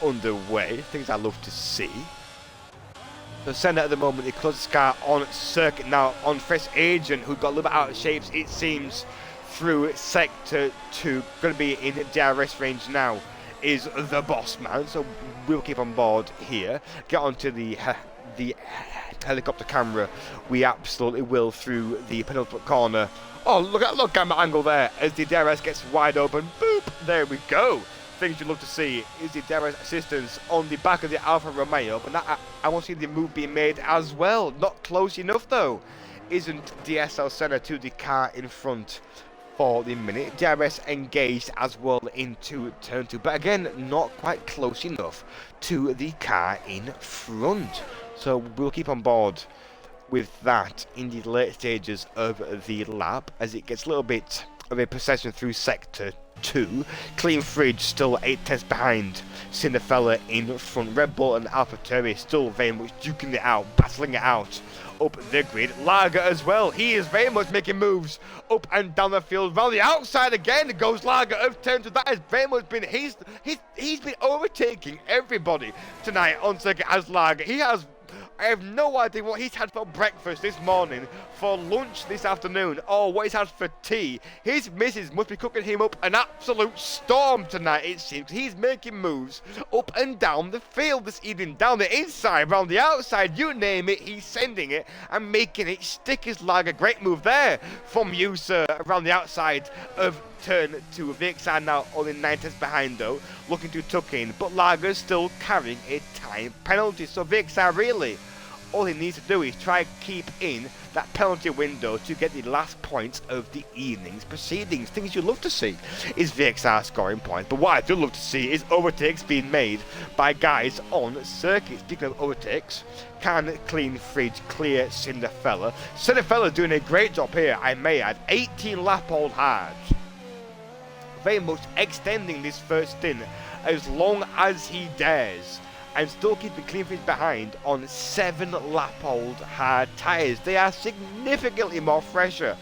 underway? Things I love to see. So Senna at the moment, the closest car on circuit now on Fresh Agent, who got a little bit out of shapes, it seems, through sector 2, going to be in DRS range now, is the boss man. So we'll keep on board here. Get onto the helicopter camera. We absolutely will through the penultimate corner. Oh, look at my angle there as the DRS gets wide open. Boop! There we go. Things you love to see is the DRS assistance on the back of the Alfa Romeo. But I want to see the move being made as well. Not close enough though. Isn't DSL Senna to the car in front for the minute. DRS engaged as well into turn 2, but again not quite close enough to the car in front. So we'll keep on board with that in the late stages of the lap as it gets a little bit of a possession through sector 2. Clean Fridge still 8/10 behind. Cinderfella in front. Red Bull and AlphaTauri still very much duking it out, battling it out up the grid. Lager as well. He is very much making moves up and down the field. Round the outside again goes Lager of turn 2. That has very much been he's been overtaking everybody tonight on circuit as Lager. I have no idea what he's had for breakfast this morning, for lunch this afternoon, or what he's had for tea. His missus must be cooking him up an absolute storm tonight, it seems. He's making moves up and down the field this evening, down the inside, round the outside, you name it, he's sending it and making it stick his Lager. Great move there from you, sir, around the outside of turn 2. VXR now only 9/10 behind though, looking to tuck in, but Lager's still carrying a time penalty, so VXR really all he needs to do is try to keep in that penalty window to get the last points of the evening's proceedings. Things you love to see is VXR scoring points, but what I do love to see is overtakes being made by guys on circuit. Speaking of overtakes, can Clean Fridge clear Cinderfella? Cinderfella doing a great job here, I may add. 18 lap old hard. Very much extending this first stint as long as he dares, and still keeping Clean Fridge behind on 7 lap old hard tyres. They are significantly more fresher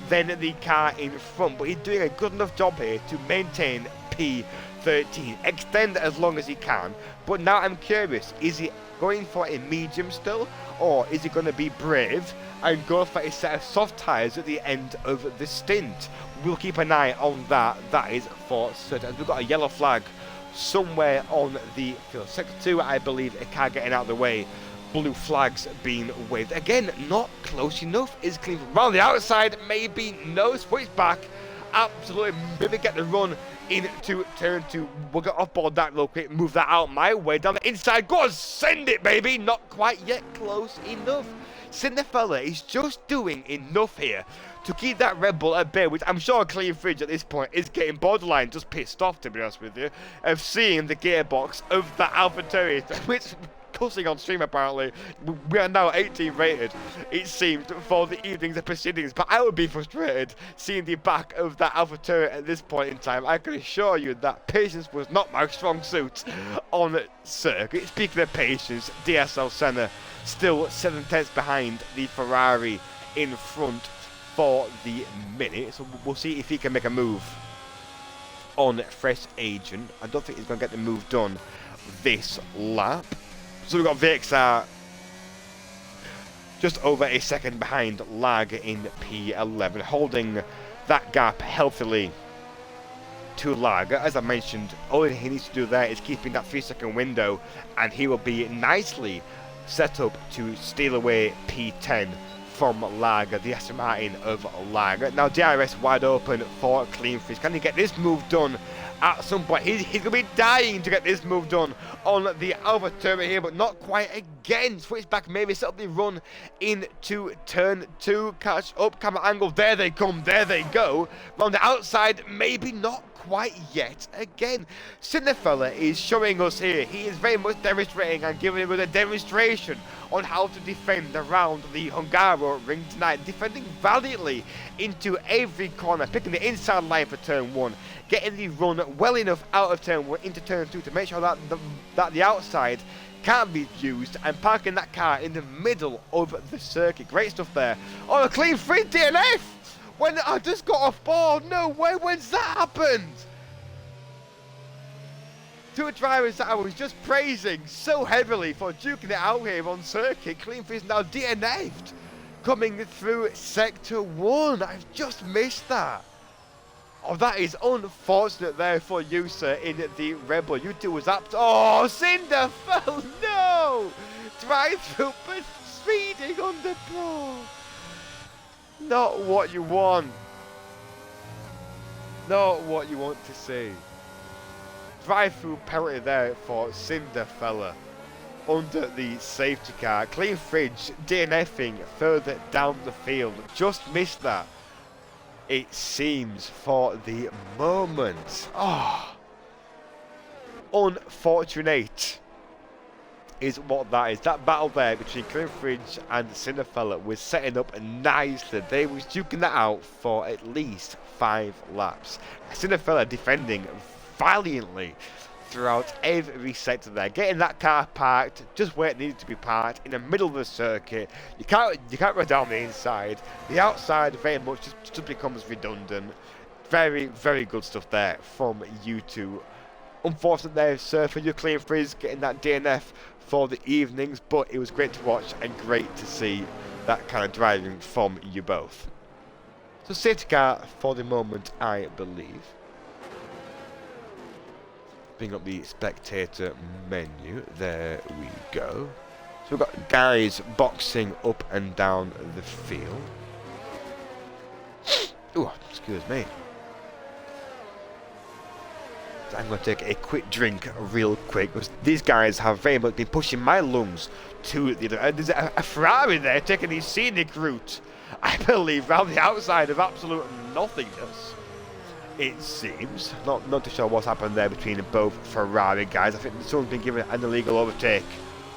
than the car in front, but he's doing a good enough job here to maintain P13, extend as long as he can. But now I'm curious, is he going for a medium still, or is he going to be brave and go for a set of soft tyres at the end of the stint? We'll keep an eye on that, that is for certain. We've got a yellow flag somewhere on the field. Sector 2, I believe, a car getting out of the way. Blue flags being waved. Again, not close enough. Is Clean round the outside? Maybe no. Switch back. Absolutely. Maybe get the run into turn 2. We'll get off board that real quick. Move that out my way. Down the inside. Go on, send it, baby. Not quite yet close enough. Cinderfella is just doing enough here to keep that Red Bull at bay, which I'm sure Clean Fridge at this point is getting borderline just pissed off, to be honest with you, of seeing the gearbox of the AlphaTauri, which, cussing on stream apparently, we are now 18 rated, it seems, for the evening's proceedings, but I would be frustrated seeing the back of that AlphaTauri at this point in time. I can assure you that patience was not my strong suit on circuit. Speaking of patience, DSL Senna still 7/10 behind the Ferrari in front for the minute, so we'll see if he can make a move on Fresh Agent. I don't think he's going to get the move done this lap. So we've got VXR just over a second behind Lager in P11, holding that gap healthily to Lager. As I mentioned, all he needs to do there is keep in that 3-second window, and he will be nicely set up to steal away P10 from Lager, the Aston Martin of Lager. Now DRS wide open for Clean Fridge. Can he get this move done at some point? He's going to be dying to get this move done on the AlphaTauri here, but not quite again. Switch back, maybe set up the run into turn 2. Catch up, camera angle. There they come, there they go. Round the outside, maybe not quite yet again. Cinderfella is showing us here. He is very much demonstrating and giving us a demonstration on how to defend around the Hungary ring tonight. Defending valiantly into every corner, picking the inside line for turn 1, getting the run well enough out of turn 1 into turn 2 to make sure that the outside can't be used, and parking that car in the middle of the circuit. Great stuff there. Oh, a Clean Fridge DNF! When I just got off board, no way, when's that happened? Two drivers that I was just praising so heavily for duking it out here on circuit. Clean Fridge now DNF'd coming through sector 1. I've just missed that. Oh, that is unfortunate there for you, sir, in the Red Bull. You two was up. Oh, Cinderfella, no! Drive through, but speeding on the ball. Not what you want. Not what you want to see. Drive-through penalty there for Cinderfella under the safety car. Clean Fridge DNFing further down the field. Just missed that, it seems, for the moment. Oh, unfortunate is what that is. That battle there between Cleanfridge and Cinderfella was setting up nicely. They was duking that out for at least 5 laps. Cinderfella defending valiantly throughout every sector there, getting that car parked just where it needed to be parked in the middle of the circuit. You can't run down the inside. The outside very much just becomes redundant. Very, very good stuff there from you two. Unfortunate there, sir, for your Cleanfridge getting that DNF for the evenings, but it was great to watch and great to see that kind of driving from you both. So safety car for the moment, I believe. Bring up the spectator menu. There we go. So we've got guys boxing up and down the field. Ooh, excuse me. I'm going to take a quick drink real quick, because these guys have very much been pushing my lungs to the other. There's a Ferrari there taking the scenic route, I believe, round the outside of absolute nothingness. It seems. Not too sure what's happened there between both Ferrari guys. I think someone's been given an illegal overtake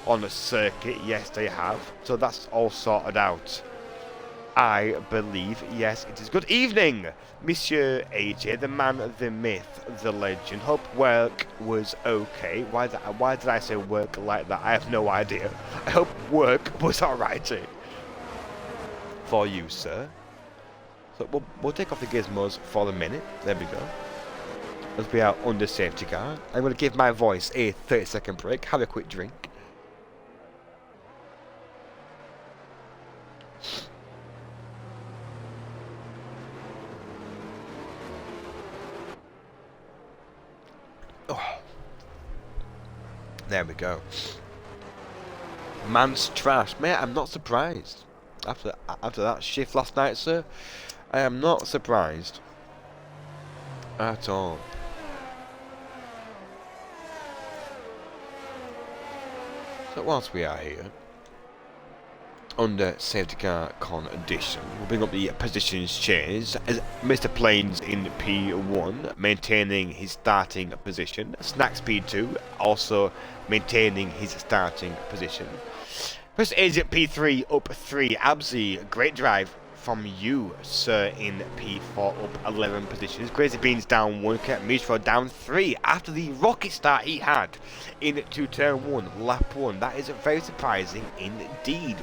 on the circuit. Yes, they have. So that's all sorted out, I believe. Yes, it is. Good evening, Monsieur AJ, the man, the myth, the legend. Hope work was okay. Why did I say work like that? I have no idea. I hope work was alright for you, sir. So we'll take off the gizmos for the minute. There we go. As we are under safety car. I'm going to give my voice a 30-second break. Have a quick drink. Oh. There we go. Man's trash. Mate, I'm not surprised. After that shift last night, sir, I am not surprised at all. So whilst we are here, under safety car condition, we'll bring up the positions change as Mr. Plains in P1 maintaining his starting position, Snacks P2 also maintaining his starting position. First Agent P3 up 3, Abzi, great drive from you, sir, in P4 up 11 positions. Crazy Beans down 1, Mishro down 3 after the rocket start he had into turn 1, lap 1. That is very surprising indeed.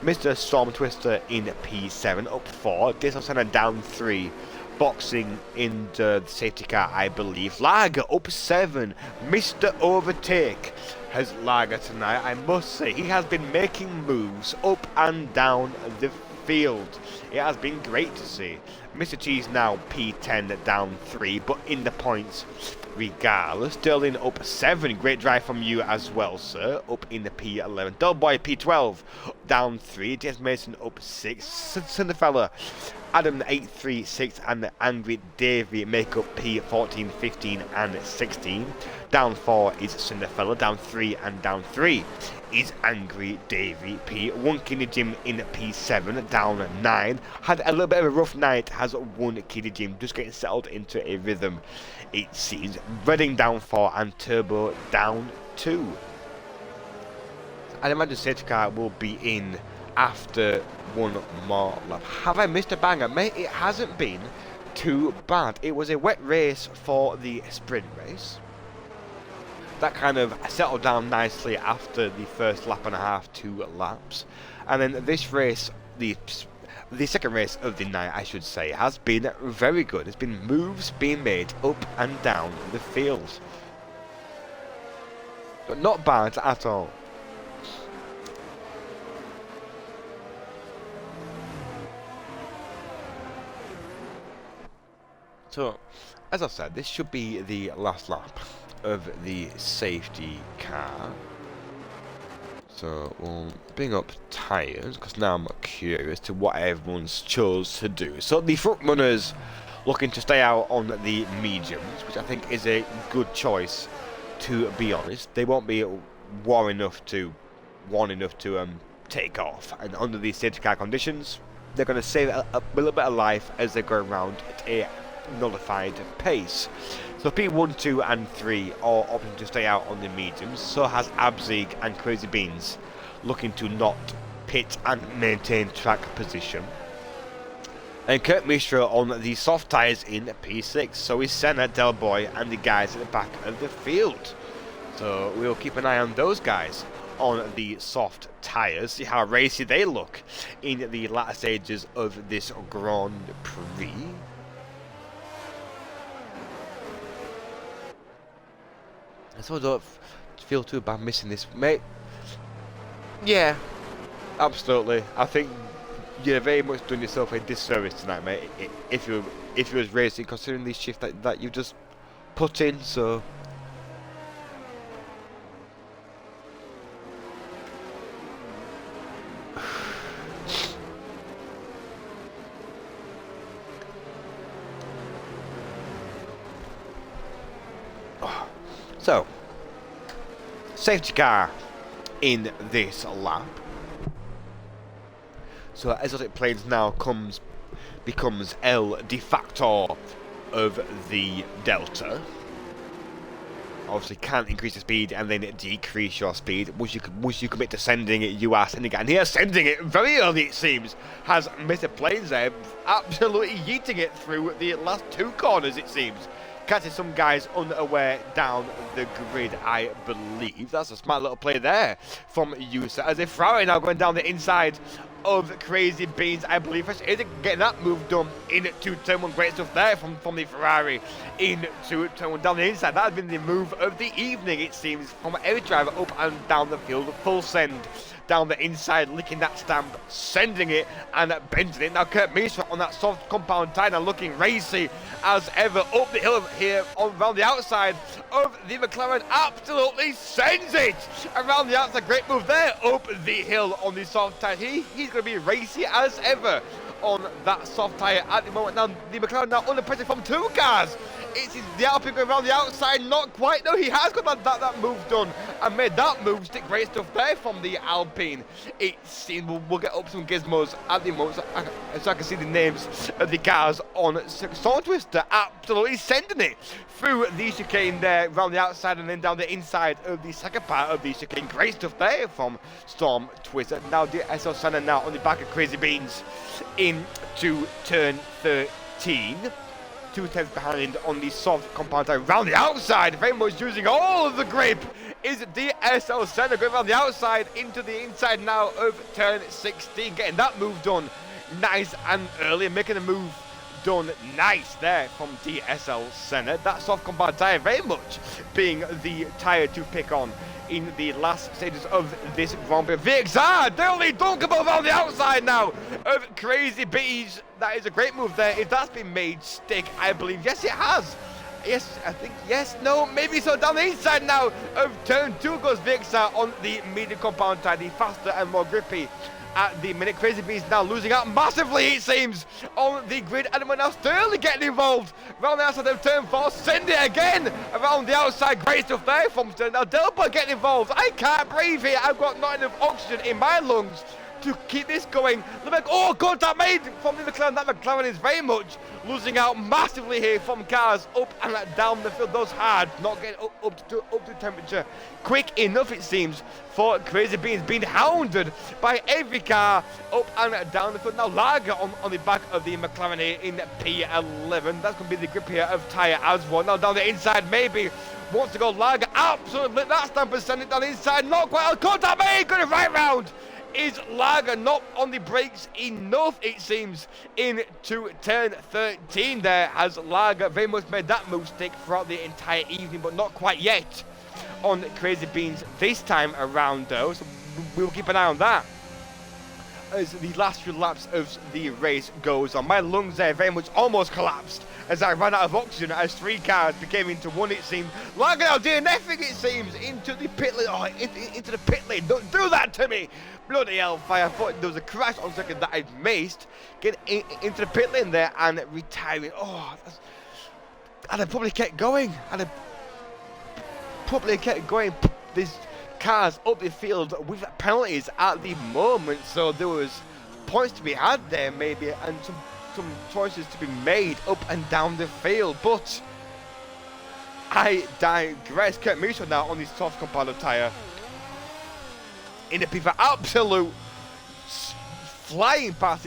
Mr. Storm Twister in P7 up 4, DSL down 3. Boxing in the safety car, I believe. Lager up 7. Mr. Overtake has Lager tonight. I must say, he has been making moves up and down the field. It has been great to see. Mr. Cheese now P10 down 3, but in the points regardless. Sterling up 7. Great drive from you as well, sir. Up in the P11. Doughboy P12 down 3. James Mason up 6. Cinderfella, Adam 836 and the Angry Davy make up P14, 15 and 16. Down 4 is Cinderfella. Down 3 and down 3 is Angry Davy. P1 Kidney Jim in P7. Down 9. Had a little bit of a rough night. Has one Kidney Jim just getting settled into a rhythm, it seems. Reading down 4 and Turbo down 2. I'd imagine safety car will be in after one more lap. Have I missed a banger? Mate, it hasn't been too bad. It was a wet race for the sprint race. That kind of settled down nicely after the first lap and a half, 2 laps. And then this race, the second race of the night, I should say, has been very good. There's been moves being made up and down the field. But not bad at all. So, as I said, this should be the last lap of the safety car. So we'll bring up tyres, because now I'm curious to what everyone's chose to do. So the front runners looking to stay out on the mediums, which I think is a good choice, to be honest. They won't be warm enough to take off, and under these safety car conditions, they're going to save a little bit of life as they go around at a nullified pace. So P1, 2 and 3 are opting to stay out on the mediums, so has Abzig and Crazy Beans looking to not pit and maintain track position. And Kurt Mishra on the soft tyres in P6, so is Senna, Del Boy and the guys at the back of the field. So we'll keep an eye on those guys on the soft tyres, see how racy they look in the latter stages of this Grand Prix. So I don't feel too bad missing this, mate. Yeah, absolutely. I think you're very much doing yourself a disservice tonight, mate. If you was racing, considering the shift that you just put in. So so safety car in this lap. So Exotic Planes now becomes El de facto of the Delta. Obviously can't increase the speed and then decrease your speed. Once you commit to sending it, you are sending it. And here sending it very early, it seems. Has Mr. Planes there absolutely yeeting it through the last two corners, it seems. Catching some guys unaware down the grid, I believe. That's a smart little play there from Usa. As if Ferrari now going down the inside of Crazy Beans, I believe. Is getting that move done into turn one. Great stuff there from the Ferrari into turn one down the inside. That has been the move of the evening, it seems, from every driver up and down the field. Full send down the inside, licking that stamp, sending it and bending it. Now Kurt Mishra on that soft compound tyre and looking racy as ever up the hill here around the outside of the McLaren. Absolutely sends it around the outside. Great move there up the hill on the soft tyre. He's going to be racy as ever on that soft tyre at the moment. Now the McLaren now under pressure from two cars. It's the Alpine going around the outside, not quite. No, he has got that move done and made that move stick. Great stuff there from the Alpine. It seems we'll get up some gizmos at the moment, so I can see the names of the cars on Storm Twister. Absolutely sending it through the chicane there, around the outside and then down the inside of the second part of the chicane. Great stuff there from Storm Twister. Now DSL Senna now on the back of Crazy Beans into turn 13. 2/10 behind on the soft compound tyre around the outside, very much using all of the grip is DSL Senna going around the outside into the inside now of turn 16, getting that move done nice and early, making a move done nice there from DSL Senna. That soft compound tyre very much being the tyre to pick on in the last stages of this Grand Prix. VXR, they're only dunkable around the outside now of Crazy Bees. That is a great move there. If that's been made stick, I believe. Yes, it has. Yes, I think, yes, no, maybe so. Down the inside now of turn 2 goes VXR on the medium compound tyre, the faster and more grippy at the minute. Crazy Bees now losing out massively, it seems, on the grid. And we're now Sterling getting involved around the outside of turn 4. Send it again around the outside. Great stuff there from Sterling. Now Delpa getting involved. I can't breathe here. I've got not enough oxygen in my lungs to keep this going. Oh, contact made from the McLaren. That McLaren is very much losing out massively here from cars up and down the field. Those hard, not getting up to temperature quick enough, it seems, for Crazy Beans, being hounded by every car up and down the field. Now Lager on the back of the McLaren here in P11. That's going to be the grip here of tyre as well. Now down the inside, maybe wants to go Lager. Absolutely, that stamp and send it down the inside. Not quite. Contact made, going right round. Is Lager not on the brakes enough, it seems, into turn 13 there, as Lager very much made that move stick throughout the entire evening, but not quite yet on Crazy Beans this time around though, so we'll keep an eye on that as the last few laps of the race goes on. My lungs there very much almost collapsed as I ran out of oxygen as three cars became into one, it seemed. Lager now DNFing, it seems, into the pit lane. Oh, into the pit lane. Don't do that to me. Bloody hellfire. I thought there was a crash on second that I'd missed. Getting into the pit lane there and retiring. Oh, and I probably kept going. There's cars up the field with penalties at the moment, so there was points to be had there maybe, and some some choices to be made up and down the field, but I digress. Kurt Mitchell now on his soft compound tyre in a bit of absolute flying past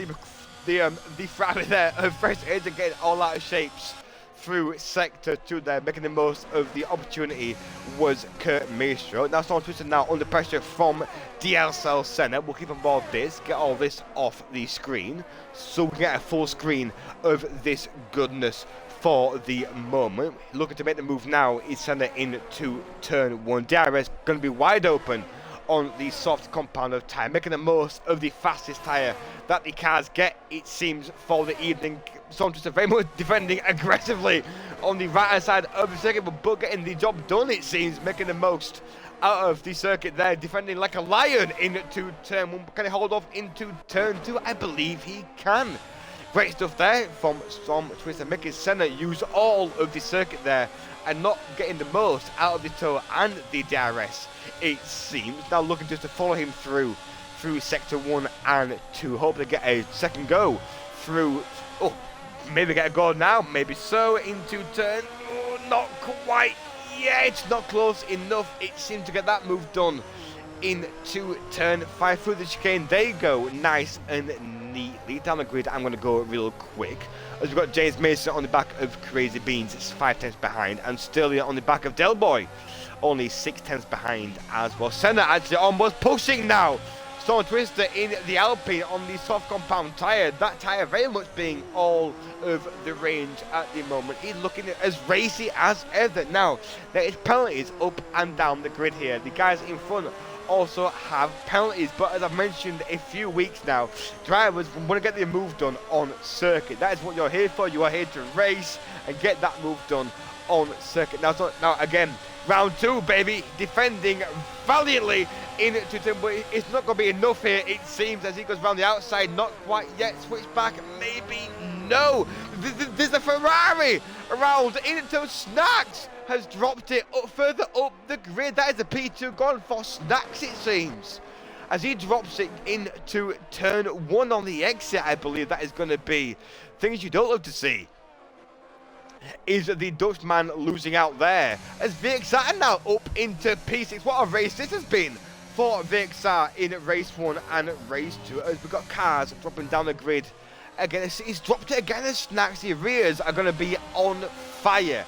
the Ferrari there of fresh airs and getting all out of shapes through sector 2 there, making the most of the opportunity was Kurt Maestro. Now Storm Twister now under pressure from DSL Senna. We'll keep on board this, get all this off the screen so we can get a full screen of this goodness for the moment. Looking to make the move now is Senna into turn 1. DRS going to be wide open on the soft compound of tyre, making the most of the fastest tyre that the cars get, it seems, for the evening. Storm Twister very much defending aggressively on the right hand side of the circuit, but getting the job done, it seems, making the most out of the circuit there, defending like a lion into turn 1. Can he hold off into turn 2? I believe he can. Great stuff there from Storm Twister, making Senna use all of the circuit there and not getting the most out of the toe and the DRS, it seems. Now looking just to follow him through sector 1 and 2. Hope to get a second go through. Oh, maybe get a goal now, maybe so, into turn. Oh, not quite yet, not close enough. It seemed to get that move done into turn 5 through the chicane. There you go, nice and neatly down the grid. I'm going to go real quick as we've got James Mason on the back of Crazy Beans, it's 5 tenths behind, and Sterling on the back of Del Boy, only 6 tenths behind as well. Senna actually almost pushing now. Storm Twister in the Alpine on the soft compound tyre. That tyre very much being all of the range at the moment. He's looking as racy as ever. Now, there is penalties up and down the grid here. The guys in front also have penalties, but as I've mentioned a few weeks now, drivers want to get their move done on circuit. That is what you're here for. You are here to race and get that move done on circuit. Now again, round 2, baby, defending valiantly into turn, but it's not going to be enough here, it seems, as he goes round the outside. Not quite yet. Switch back, maybe. No, there's a Ferrari around into Snacks. Has dropped it up further up the grid. That is a P2 gone for Snacks, it seems, as he drops it into turn 1 on the exit. I believe that is going to be things you don't love to see. Is the Dutchman losing out there as VXR now up into P6. What a race this has been for VXR in race 1 and race 2, as we've got cars dropping down the grid again. He's dropped it again as Snacks. The rears are going to be on fire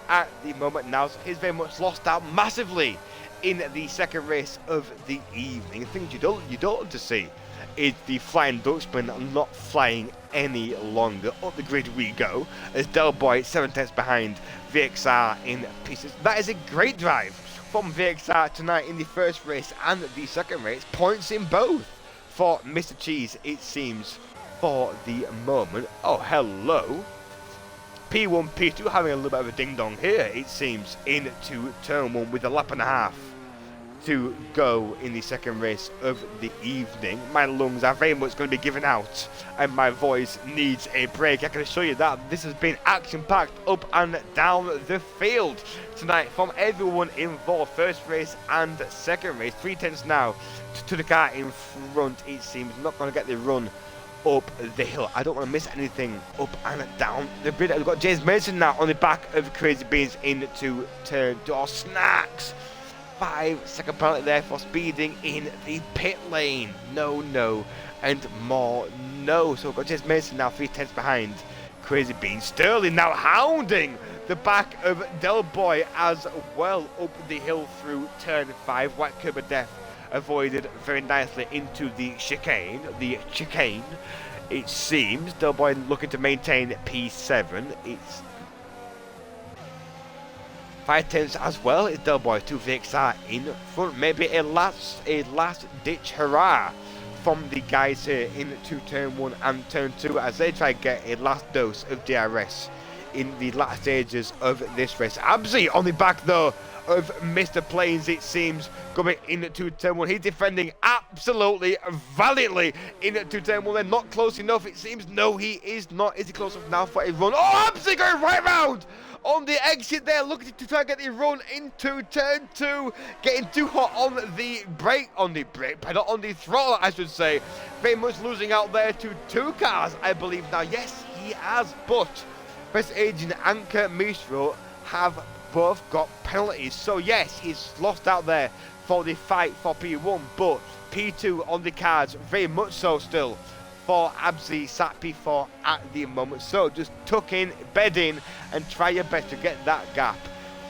at the moment now, so he's very much lost out massively in the second race of the evening. Things you don't want to see is the Flying Dutchman not flying any longer. Up the grid we go as Del Boy 7 tenths behind VXR in pieces. That is a great drive from VXR tonight in the first race and the second race. Points in both for Mr. Cheese, it seems, for the moment. Oh, hello. P1, P2 having a little bit of a ding-dong here, it seems, into turn 1 with a lap and a half to go in the second race of the evening. My lungs are very much going to be given out and my voice needs a break. I can assure you that this has been action-packed up and down the field tonight from everyone involved. First race and second race. 3 tenths now to the car in front, it seems. Not going to get the run up the hill. I don't want to miss anything up and down the grid. We've got James Mason now on the back of Crazy Beans into turn 2. Snacks. 5-second penalty there for speeding in the pit lane. No, and more no. So we've got James Mason now 3 tenths behind Crazy Beans. Sterling now hounding the back of Del Boy as well up the hill through turn 5. White curb of death avoided very nicely into the chicane. It seems Del Boy looking to maintain P7. It's 5 tenths as well. It's Del Boy 2 VXR in front. Maybe a last ditch hurrah from the guys here into turn 1 and turn 2 as they try to get a last dose of DRS in the last stages of this race. Absy on the back though of Mr. Plains, it seems, coming into turn 1. He's defending absolutely valiantly into turn 1. They're not close enough, it seems. No, he is not. Is he close enough now for a run? Oh, Absy going right round on the exit there, looking to try and get the run into turn 2. Getting too hot on the brake pedal, on the throttle, I should say. Very much losing out there to 2 cars, I believe now. Yes, he has, but Best Agent and Kurt Mistro have both got penalties. So yes, he's lost out there for the fight for P1, but P2 on the cards, very much so still for Abzi sat P4 at the moment. So just tuck in, bed in, and try your best to get that gap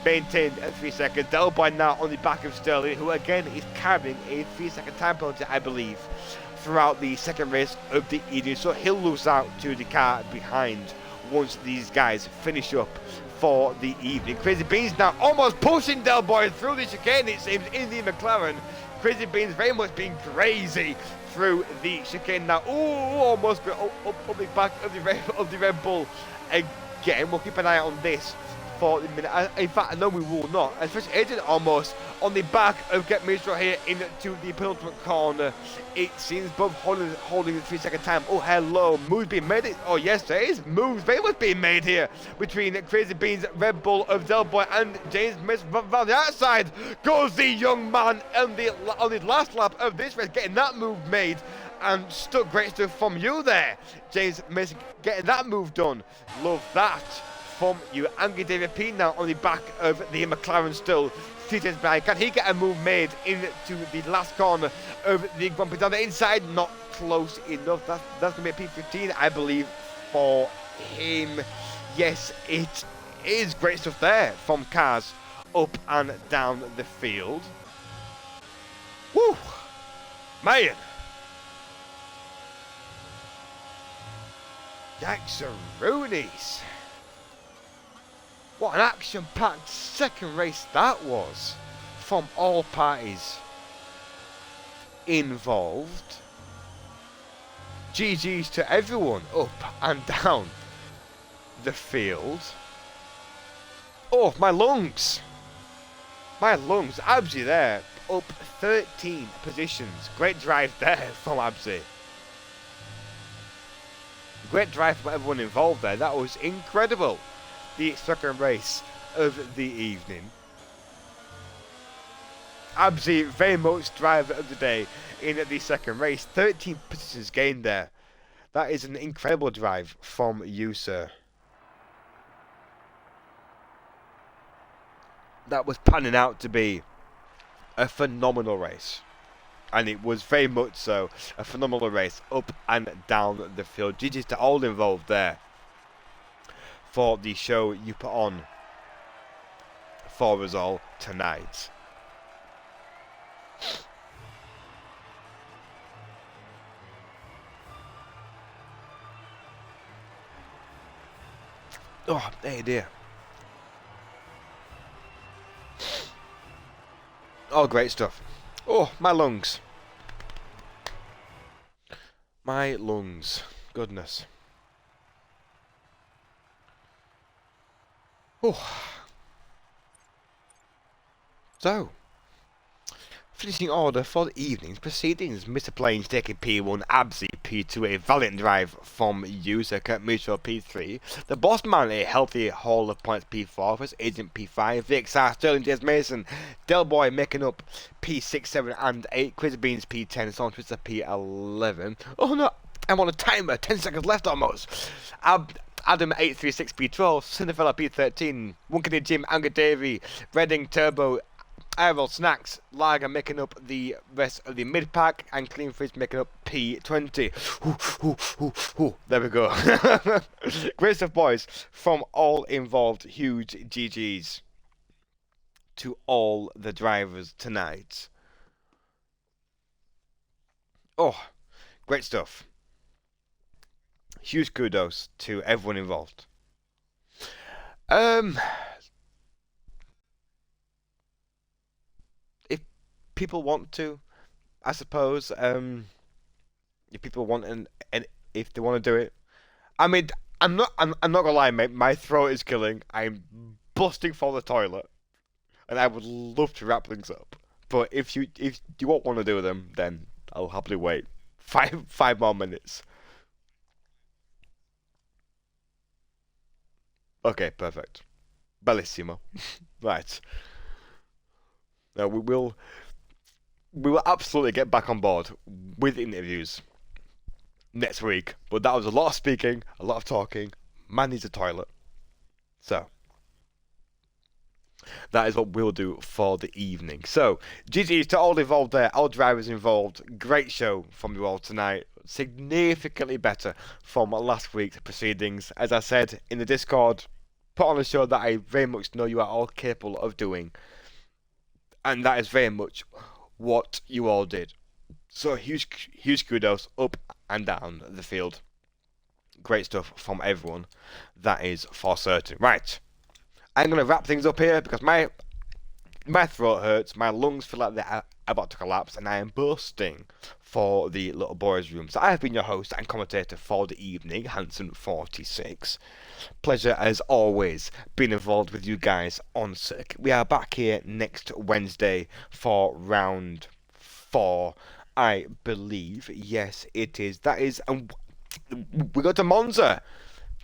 maintained at 3 seconds. Del Boy now on the back of Sterling, who again is carrying a 3-second time penalty, I believe, throughout the second race of the evening. So he'll lose out to the car behind once these guys finish up for the evening. Crazy Beans now almost pushing Del Boy through the chicane, it seems, in the McLaren. Crazy Beans very much being crazy through the chicane now. Ooh, almost got up the back of the Red Bull again. We'll keep an eye on this for the minute. In fact, no, we will not. Especially Agent almost on the back of Get Mistro here into the penultimate corner. It seems both holding the 3-second time. Oh, hello. Moves being made. Oh, yes, there is. Moves very much being made here between Crazy Beans, Red Bull of Del Boy, and James Miss. From the outside goes the young man on the last lap of this race, getting that move made. And stuck great stuff from you there, James Miss, getting that move done. Love that from you. Angry David P now on the back of the McLaren still. Can he get a move made into the last corner of the Grand Prix? Down the inside, not close enough. That's going to be a P15, I believe, for him. Yes, it is great stuff there from cars up and down the field. Woo! Man! Jackson-Rooney's. What an action-packed second race that was from all parties involved. GG's to everyone up and down the field. Oh, my lungs. My lungs. Abzi there, up 13 positions. Great drive there from Abzi. Great drive from everyone involved there. That was incredible. The second race of the evening. Abzi very much driver of the day in the second race. 13 positions gained there. That is an incredible drive from you, sir. That was panning out to be a phenomenal race. And it was very much so a phenomenal race up and down the field. GG's to all involved there for the show you put on for us all tonight. Oh, hey dear. Oh, great stuff. Oh, my lungs. My lungs. Goodness. Oh. So, finishing order for the evening's proceedings. Mr. Plains taking P1, Abzi P2, a valiant drive from user Kurt Mistro P3. The Boss Man a healthy haul of points P4, first Agent P5, VXR Sterling James Mason, Del Boy making up P6, 7 and 8, Crazy Beans P10, Storm Twister P11. Oh no, I'm on a timer, 10 seconds left almost. Adam 836 P12, Cinderella P13, Wunkity Jim, Anger Davey, Redding Turbo, Aerol Snacks, Lager making up the rest of the mid pack, and Clean Fridge making up P20. There we go. Great stuff, boys, from all involved. Huge GG's to all the drivers tonight. Oh, great stuff. Huge kudos to everyone involved. If people want to, I suppose, if people want and if they want to do it, I mean, I'm not gonna lie, mate. My throat is killing. I'm busting for the toilet, and I would love to wrap things up. But if you won't want to do them, then I'll happily wait five more minutes. Okay, perfect. Bellissimo. Right. Now we will absolutely get back on board with interviews next week. But that was a lot of speaking, a lot of talking. Man needs a toilet. So, that is what we'll do for the evening. So, GG's to all involved there, all drivers involved. Great show from you all tonight. Significantly better from last week's proceedings. As I said in the Discord, put on a show that I very much know you are all capable of doing. And that is very much what you all did. So, huge kudos up and down the field. Great stuff from everyone. That is for certain. Right. I'm going to wrap things up here because my throat hurts, my lungs feel like they're about to collapse, and I am bursting for the little boys' room. So I have been your host and commentator for the evening, Hanson46. Pleasure as always being involved with you guys on circuit. We are back here next Wednesday for round 4, I believe. Yes, it is. That is, and we go to Monza.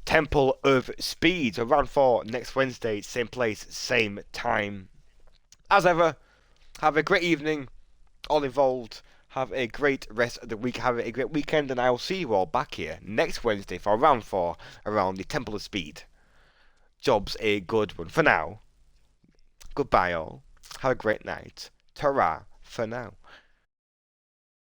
Temple of Speed. So round 4 next Wednesday, same place, same time. As ever, have a great evening, all involved. Have a great rest of the week. Have a great weekend, and I will see you all back here next Wednesday for round 4 around the Temple of Speed. Job's a good one. For now, goodbye all. Have a great night. Ta-ra for now.